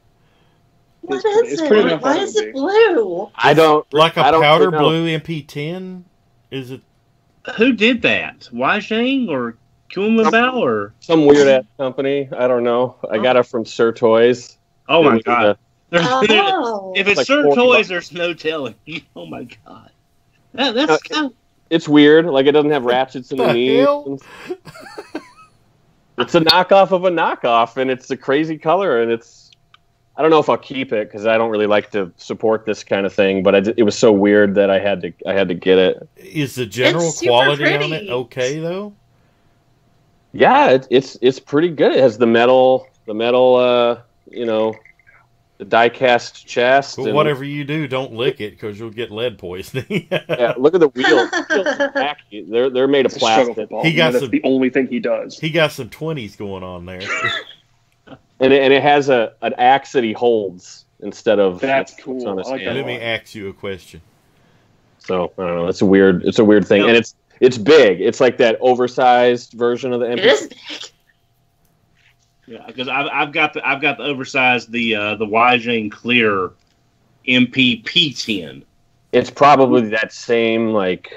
What It's is pretty it? enough Why how is it it would blue? I don't Like a I don't powder really know. blue MP10? Is it? Who did that? Wajang or Kumabao or? Some weird ass company. I don't know. I got it from Sir Toys. Oh It my was, god! Oh. If it's like Sir $40. Toys, there's no telling. Oh my god! That's kind of, It's weird. Like it doesn't have ratchets in the The knees. hell? It's a knockoff of a knockoff, and it's a crazy color, and it's. I don't know if I'll keep it because I don't really like to support this kind of thing. But it was so weird that I had to get it. Is the general It's super quality on pretty. it okay, though? Yeah, it's pretty good. It has the metal, the die-cast chest. But and- whatever you do, don't lick it because you'll get lead poisoning. Yeah, look at the wheels. They're made of It's a struggle plastic, for Paul. He got That's some- the only thing he does. He got some 20s going on there. and it has an axe that he holds instead of. That's what's cool. on his I like hand. that Let a me lot. ask you a question. So I don't know. It's a weird thing, No. and it's big. It's like that oversized version of the It MP. is big. yeah, because I've got the oversized the Wajang Clear MPP10. It's probably that same like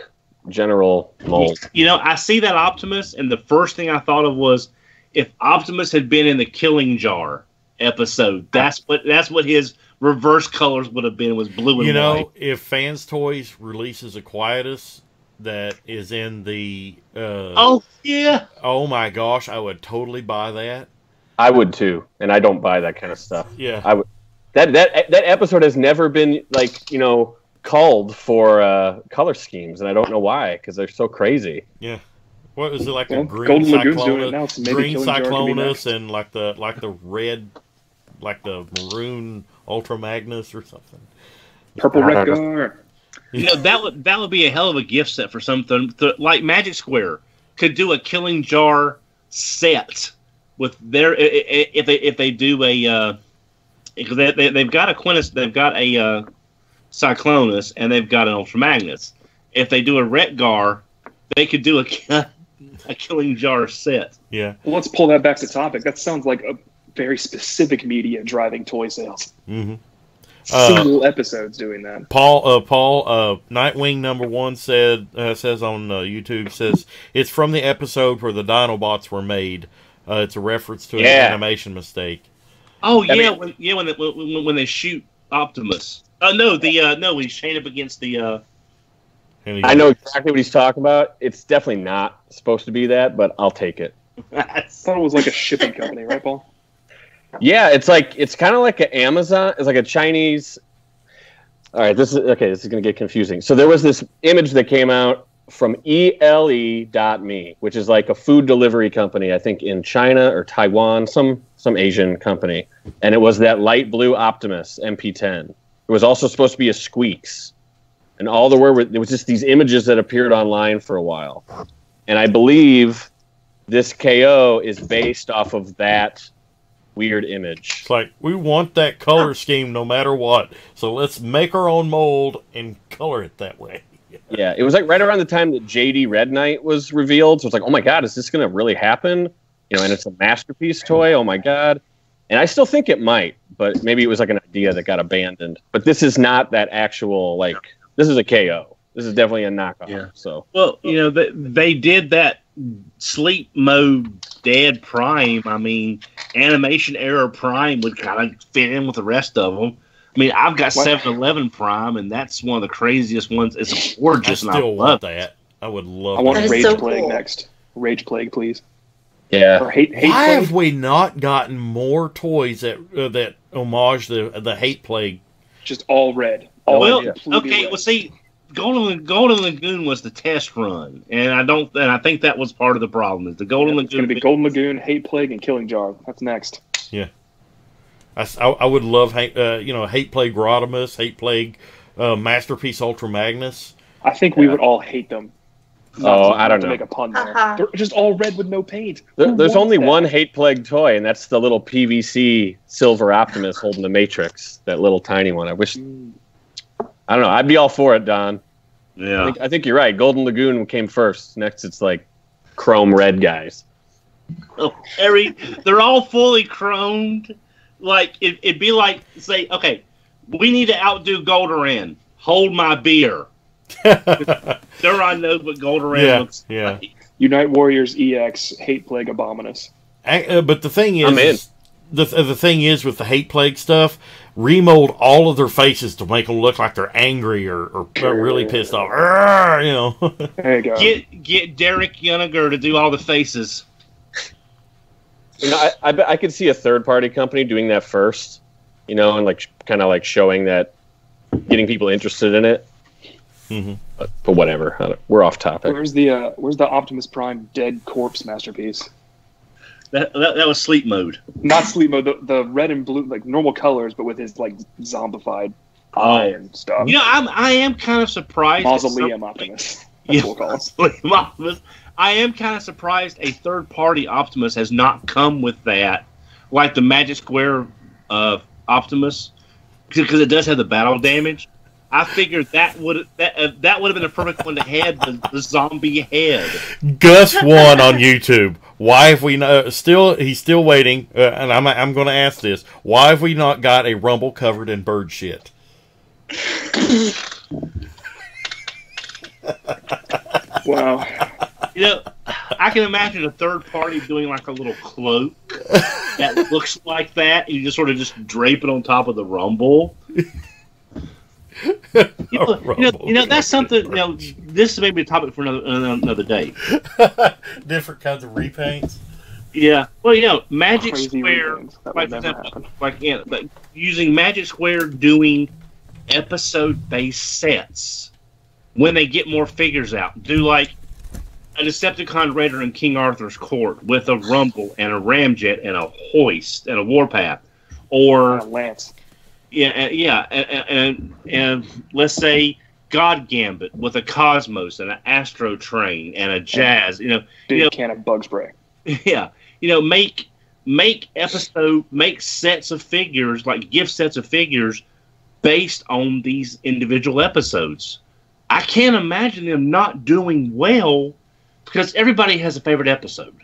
general mold. You know, I see that Optimus, and the first thing I thought of was if Optimus had been in the Killing Jar episode. That's what his reverse colors would have been, was blue and You know, white. if Fans Toys releases a Quietus that is in the... Oh yeah, oh my gosh, I would totally buy that. I would too, and I don't buy that kind of stuff. Yeah. I would. That episode has never been called for color schemes, and I don't know why, because they're so crazy. Yeah. What was it, like Well, a green Golden Lagoon's doing it Cyclonus? now, so maybe Green Killing Jar could be Cyclonus next. and like the red, like the maroon Ultra Magnus or something. Purple Wreck-Gar. you know that would be a hell of a gift set for something like Magic Square could do a Killing Jar set with their if they do a because they've got a Quintus, they've got a Cyclonus, and they've got an Ultra Magnus. If they do a Wreck-Gar, they could do a Killing Jar set. Yeah. Well, let's pull that back to topic. That sounds like a very specific media driving toy sales. Mm-hmm. Single episodes doing that. Paul, Nightwing #1 says on YouTube, says it's from the episode where the Dinobots were made. It's a reference to an animation mistake. Oh yeah, when they shoot Optimus. Oh no, when he's chained up against the I know exactly what he's talking about. It's definitely not supposed to be that, but I'll take it. I thought it was like a shipping company, right, Paul? Yeah, it's kind of like an Amazon. It's like a Chinese. All right, this is going to get confusing. So there was this image that came out from ELE.me, which is like a food delivery company, I think in China or Taiwan, some Asian company, and it was that light blue Optimus MP10. It was also supposed to be a Squeaks, and all there was just these images that appeared online for a while, and I believe this KO is based off of that weird image. It's like, we want that color scheme no matter what, so let's make our own mold and color it that way. Yeah, it was like right around the time that JD Red Knight was revealed, so it's like, oh my god, is this going to really happen? And it's a Masterpiece toy, oh my god. And I still think it might, but maybe it was like an idea that got abandoned. But this is not that actual, this is a KO. This is definitely a knockoff. Yeah. So, well, they did that sleep mode dead Prime. I mean, animation error Prime would kind of fit in with the rest of them. I mean, I've got 7-Eleven Prime, and that's one of the craziest ones. It's gorgeous, I and I still love want that. I would love. I want That is Rage so Plague cool. next. Rage Plague, please. yeah. Or hate Why Plague. have we not gotten more toys that homage the Hate Plague? Just all red. Oh, All well, completely okay. red. Well, see, Golden Lagoon was the test run, and I think that was part of the problem. Is the Golden It's going Lagoon to be Golden Lagoon, Hate Plague, and Killing Jar. That's next. Yeah, I would love Hate Plague Rodimus, Hate Plague Masterpiece Ultra Magnus. I think we would all hate them. I don't to know. make a pun there. Uh-huh. They're just all red with no paint. There's Who only wants one that? Hate Plague toy, and that's the little PVC silver Optimus holding the Matrix, that little tiny one. I wish. I don't know. I'd be all for it, Don. Yeah. I think you're right. Golden Lagoon came first. Next, it's like chrome red guys. Oh, they're all fully chromed. Like it'd be like, say, okay, we need to outdo Goldoran. Hold my beer. There I know what Goldoran looks like. Unite Warriors EX, Hate Plague Abominus. But the thing I'm in. is, the thing is with the Hate Plague stuff, remold all of their faces to make them look like they're angry or really pissed off. Arrgh, There you go. Get Derek Yuniger to do all the faces. I could see a third-party company doing that first, and kind of showing that, getting people interested in it. Mm-hmm. But whatever, we're off topic. Where's the Optimus Prime dead corpse masterpiece? That was sleep mode. Not sleep mode. The red and blue, like normal colors, but with his zombified eye and stuff. I am kind of surprised. Mausoleum Optimus. That's what we'll call it. Optimus. I am kind of surprised a third-party Optimus has not come with that, like the Magic Square Optimus, because it does have the battle damage. I figured that would have been the perfect one to have the zombie head. Gus won on YouTube. Why have we not he's still waiting, and I'm going to ask this. Why have we not got a Rumble covered in bird shit? Wow. I can imagine a third party doing like a little cloak that looks like that. You just sort of just drape it on top of the Rumble. That's something. This is maybe a topic for another day. Different kinds of repaints. Yeah, well, Magic Crazy Square, repaints. That like would for never example, happen. but using Magic Square doing episode-based sets when they get more figures out. Do like a Decepticon Raider in King Arthur's court with a Rumble and a Ramjet and a Hoist and a Warpath, or Lance. and let's say God Gambit with a Cosmos and an Astro Train and a Jazz. Big can of bug spray. Yeah, make sets of figures, like gift sets of figures based on these individual episodes. I can't imagine them not doing well because everybody has a favorite episode.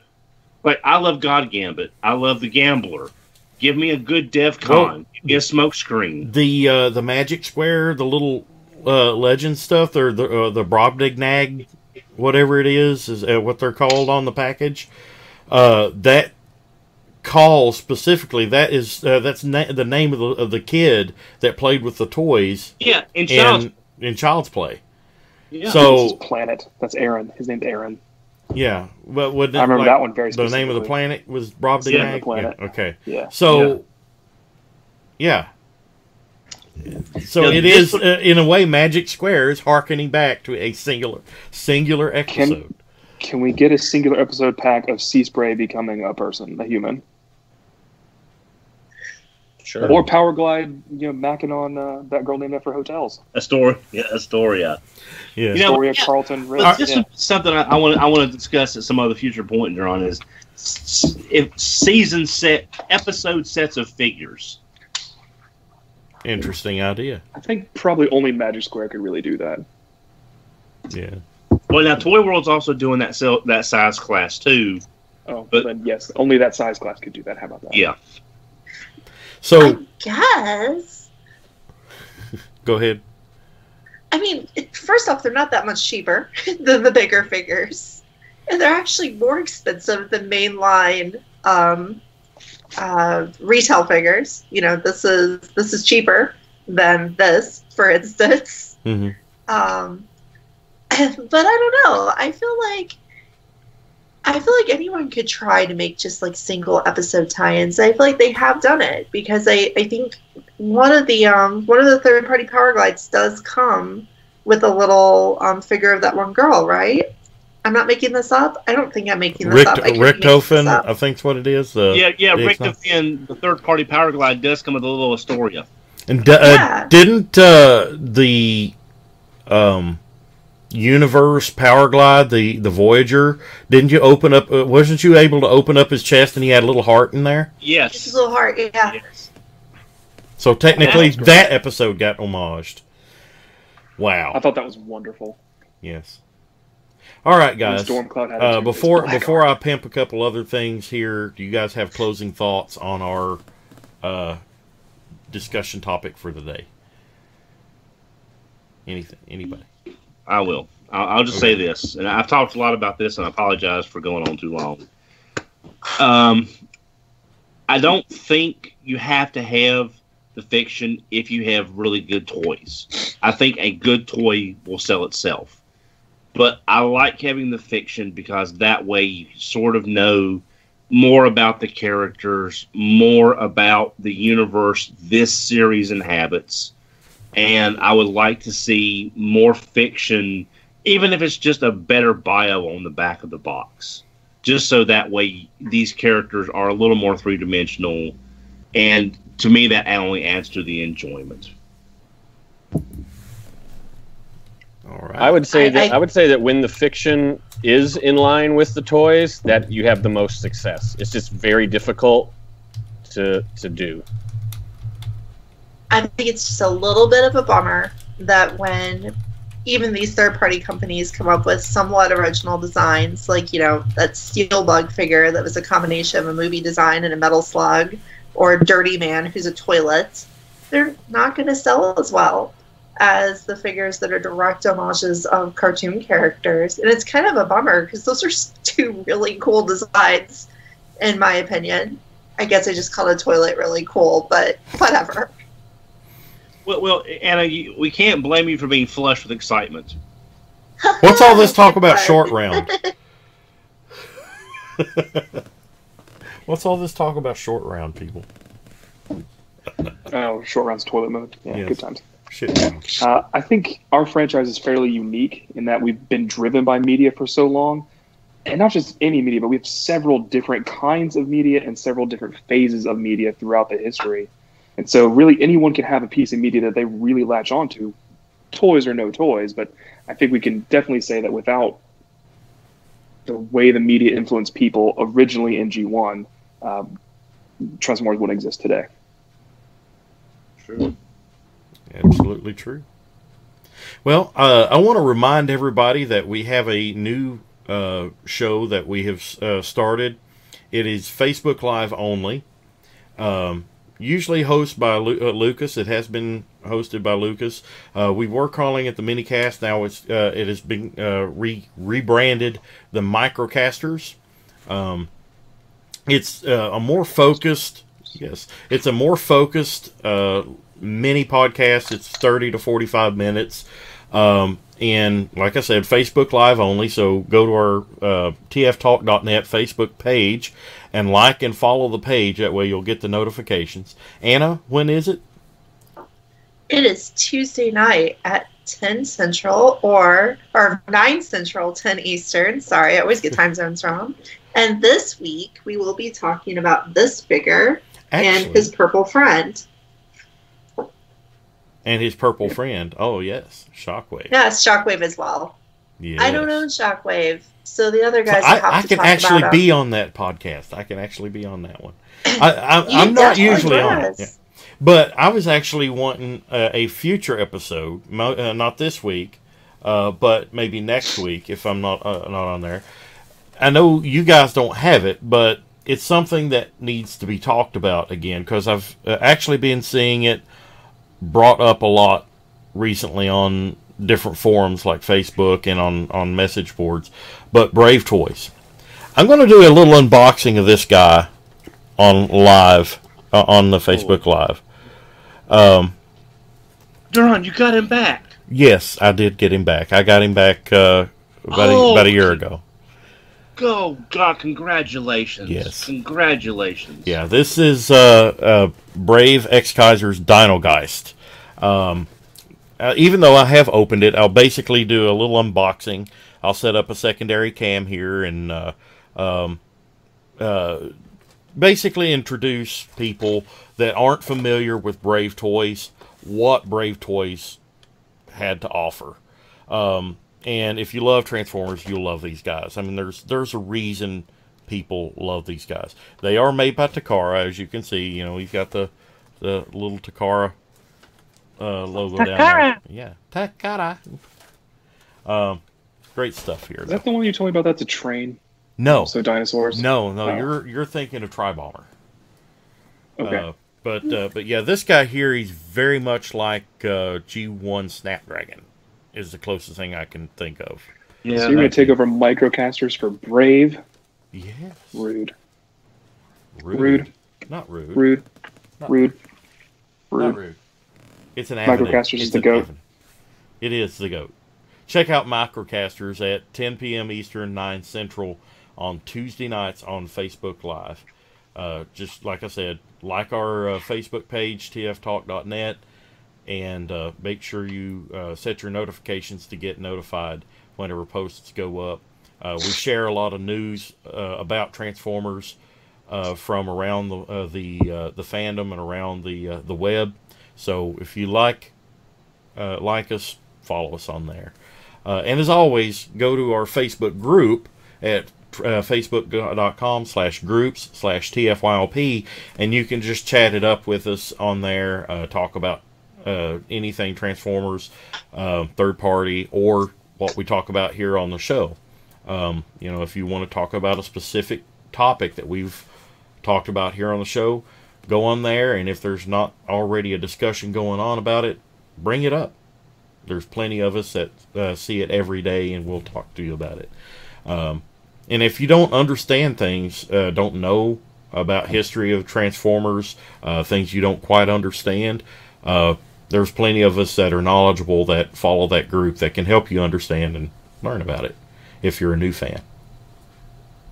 Like, I love God Gambit. I love The Gambler. Give me a good DEF CON. Give me a smoke screen. The Magic Square, the little legend stuff, or the Brobdignag, whatever it is what they're called on the package. That call specifically, that's the name of the kid that played with the toys. Yeah, in Child's Play. Yeah. So This is Planet. That's Aaron. His name's Aaron. yeah, but would I remember that one very the name of the specifically. planet was Brobdingnag? Yeah, the planet. Yeah, okay. Yeah. So, yeah. So Yeah, it is, in a way, Magic Square is hearkening back to a singular episode. Can we get a singular episode pack of Sea Spray becoming a person, a human? Sure. Or Power Glide, macking on that girl named after hotels. Astoria. Yeah. You know, Astoria, Carlton, But Ritz. this is something I want to discuss at some other future point, John, is if episode sets of figures. Interesting idea. I think probably only Magic Square could really do that. Yeah. Well, now Toy World's also doing that size class too. Oh, But- then yes, only that size class could do that. How about that? Yeah. So, I guess. go ahead. I mean, first off, they're not that much cheaper than the bigger figures, and they're actually more expensive than mainline retail figures. This is cheaper than this, for instance. Mm-hmm. But I don't know. I feel like anyone could try to make just like single episode tie-ins. I feel like they have done it because I think one of the third party Power Glides does come with a little figure of that one girl, right? I'm not making this up. I don't think I'm making this up. Richtofen, I think's what it is. Yeah. the Richtofen, the third party Power Glide does come with a little Astoria. And Yeah. didn't the Universe Power Glide, the Voyager, didn't you open up? Wasn't you able to open up his chest and he had a little heart in there? Yes. It's a little hard, yeah. Yes. So technically, That's great. that episode got homaged. Wow. I thought that was wonderful. Yes. All right, And guys. Stormcloud had it too. Before Black I pimp a couple other things here, do you guys have closing thoughts on our discussion topic for today? Anybody? I will. I'll just say this, and I've talked a lot about this, and I apologize for going on too long. I don't think you have to have the fiction if you have really good toys. I think a good toy will sell itself. But I like having the fiction because that way you sort of know more about the characters, more about the universe this series inhabits. And I would like to see more fiction, even if it's just a better bio on the back of the box. Just so that way these characters are a little more three-dimensional. And to me, that only adds to the enjoyment. All right. I would say I that when the fiction is in line with the toys, that you have the most success. It's just very difficult to do. I think it's just a little bit of a bummer that when even these third-party companies come up with somewhat original designs, like, that Steel Bug figure that was a combination of a movie design and a metal slug, or Dirty Man, who's a toilet, they're not going to sell as well as the figures that are direct homages of cartoon characters. And it's kind of a bummer, because those are two really cool designs, in my opinion. I guess I just called a toilet really cool, but whatever. Well, Anna, we can't blame you for being flushed with excitement. What's all this talk about short round? What's all this talk about short round, people? Oh, short rounds toilet mode. Yeah, Yes. good times. Shit. I think our franchise is fairly unique in that we've been driven by media for so long. And not just any media, but we have several different kinds of media and several different phases of media throughout the history. And so really anyone can have a piece of media that they really latch onto, toys or no toys. But I think we can definitely say that without the way the media influenced people originally in G1, Transformers wouldn't exist today. True. Absolutely true. Well, I want to remind everybody that we have a new show that we have started. It is Facebook Live only. Usually hosted by Lucas. It has been hosted by Lucas. We were calling it the Minicast. Now it has been rebranded the Microcasters. It's a more focused. Yes, it's a more focused mini podcast. It's 30 to 45 minutes. in, like I said, Facebook Live only. So go to our tftalk.net Facebook page and like and follow the page. That way you'll get the notifications. Anna, when is it? It is Tuesday night at 10 Central or 9 Central, 10 Eastern. Sorry, I always get time zones wrong. And this week we will be talking about this figure and his purple friend. And his purple friend. Oh, yes. Shockwave. Yes, Shockwave as well. Yes. I don't own Shockwave, so the other guys will have to I can talk actually about be on that podcast. I can actually be on that one. I'm not usually on it. Yeah. But I was actually wanting a future episode, not this week, but maybe next week if I'm not on there. I know you guys don't have it, but it's something that needs to be talked about again, because I've actually been seeing it brought up a lot recently on different forums like Facebook and on message boards. But Brave Toys. I'm going to do a little unboxing of this guy on live, on the Facebook Live. Duran, you got him back. Yes, I did get him back. I got him back about a year ago. Go, God, congratulations. Yes. Congratulations. Yeah, this is Brave X Kaiser's Dinogeist. Even though I have opened it, I'll basically do a little unboxing. I'll set up a secondary cam here and basically introduce people that aren't familiar with Brave Toys, what Brave Toys had to offer. And if you love Transformers, you'll love these guys. I mean, there's a reason people love these guys. They are made by Takara, as you can see. You know, you've got the little Takara logo down there. Yeah, Takara. Great stuff here. Is that the one you told me about? That's a train. No. So dinosaurs. No, Oh. you're thinking of Tri-Bomber. Okay. But yeah, this guy here, he's very much like G1 Snapdragon. Is the closest thing I can think of. Yeah, so you're going to take over microcasters for Brave? Yes. Rude. Not rude. Rude. Not Rude. Not rude. It's an avenue. Microcasters is the GOAT. Avenue. It is the GOAT. Check out Microcasters at 10 p.m. Eastern, 9 Central on Tuesday nights on Facebook Live. Just like I said, like our Facebook page, tftalk.net. And make sure you set your notifications to get notified whenever posts go up. We share a lot of news about Transformers from around the fandom and around the web. So if you like us, follow us on there. And as always, go to our Facebook group at facebook.com/groups/TFYLP, and you can just chat it up with us on there, talk about anything Transformers, third party, or what we talk about here on the show. If you want to talk about a specific topic that we've talked about here on the show, go on there, and if there's not already a discussion going on about it, bring it up. There's plenty of us that see it every day, and we'll talk to you about it. And if you don't understand things, don't know about history of Transformers, things you don't quite understand, there's plenty of us that are knowledgeable that follow that group that can help you understand and learn about it if you're a new fan.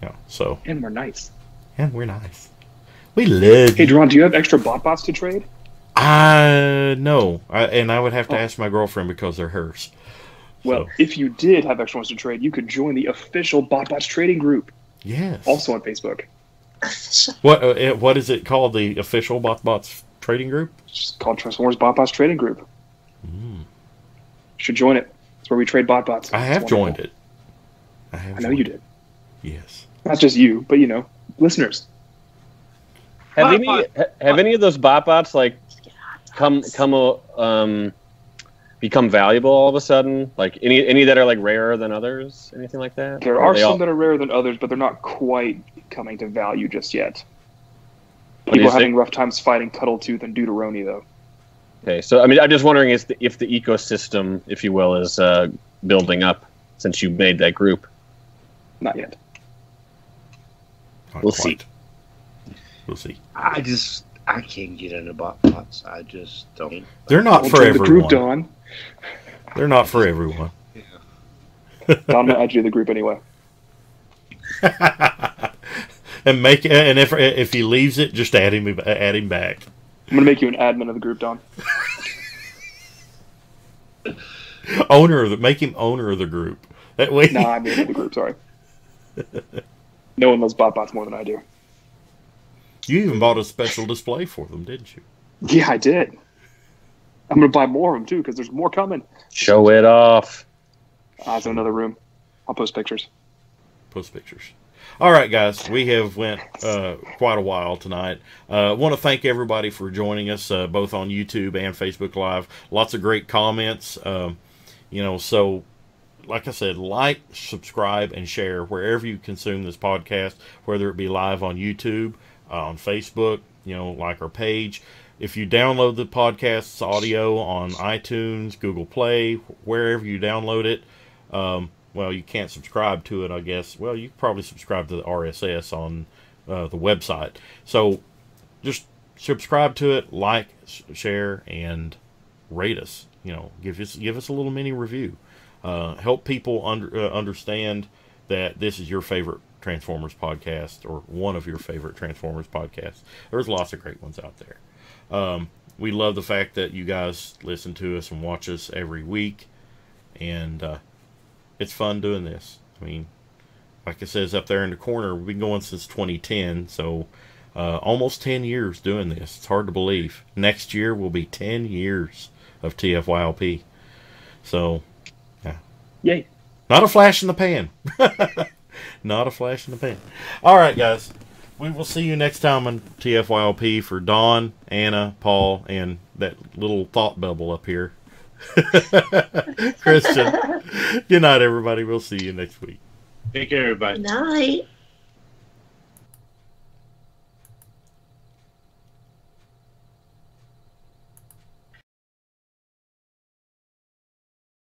Yeah, so. And we're nice. And we're nice. We love Hey, Duran, do you have extra BotBots to trade? No. And I would have to ask my girlfriend because they're hers. Well, if you did have extra ones to trade, you could join the official BotBots trading group. Yes. Also on Facebook. What is it called? The official BotBots trading group? It's called Transformers BotBots Trading Group. You should join it. It's where we trade BotBots. I have joined it. I know you did. Yes. Not just you, but listeners. Have any of those BotBots become valuable all of a sudden? Like any that are like rarer than others? Anything like that? There are some that are rarer than others, but they're not quite coming to value just yet. People are having rough times fighting Cuddletooth and Deuteroni, though. Okay, so I'm just wondering if the ecosystem, if you will, is building up since you made that group. Not yet. We'll see. We'll see. I can't get into BotBots. I just don't. They're not for everyone. The group, Dawn. They're not for everyone. I'm gonna add you to the group anyway. And if he leaves it, just add him back. I'm gonna make you an admin of the group, Don. Make him owner of the group. That way. No, I'm in the group. Sorry. No one loves BotBots more than I do. You even bought a special display for them, didn't you? Yeah, I did. I'm gonna buy more of them too because there's more coming. Show it off. It's in another room. I'll post pictures. Post pictures. All right, guys, we have went quite a while tonight. Want to thank everybody for joining us, both on YouTube and Facebook Live. Lots of great comments. So like I said, like, subscribe, and share wherever you consume this podcast, whether it be live on YouTube, on Facebook, like our page. If you download the podcast's audio on iTunes, Google Play, wherever you download it, well, you can't subscribe to it, I guess. Well, you can probably subscribe to the RSS on the website. So just subscribe to it, like, share, and rate us. Give us a little mini review. Help people understand that this is your favorite Transformers podcast, or one of your favorite Transformers podcasts. There's lots of great ones out there. We love the fact that you guys listen to us and watch us every week, and it's fun doing this. I mean, like it says up there in the corner, we've been going since 2010, so almost 10 years doing this. It's hard to believe. Next year will be 10 years of TFYLP. So, yeah. Yay. Not a flash in the pan. Not a flash in the pan. All right, guys. We will see you next time on TFYLP. For Dawn, Anna, Paul, and that little thought bubble up here, Christian. Good night, everybody. We'll see you next week. Take care, everybody. Night.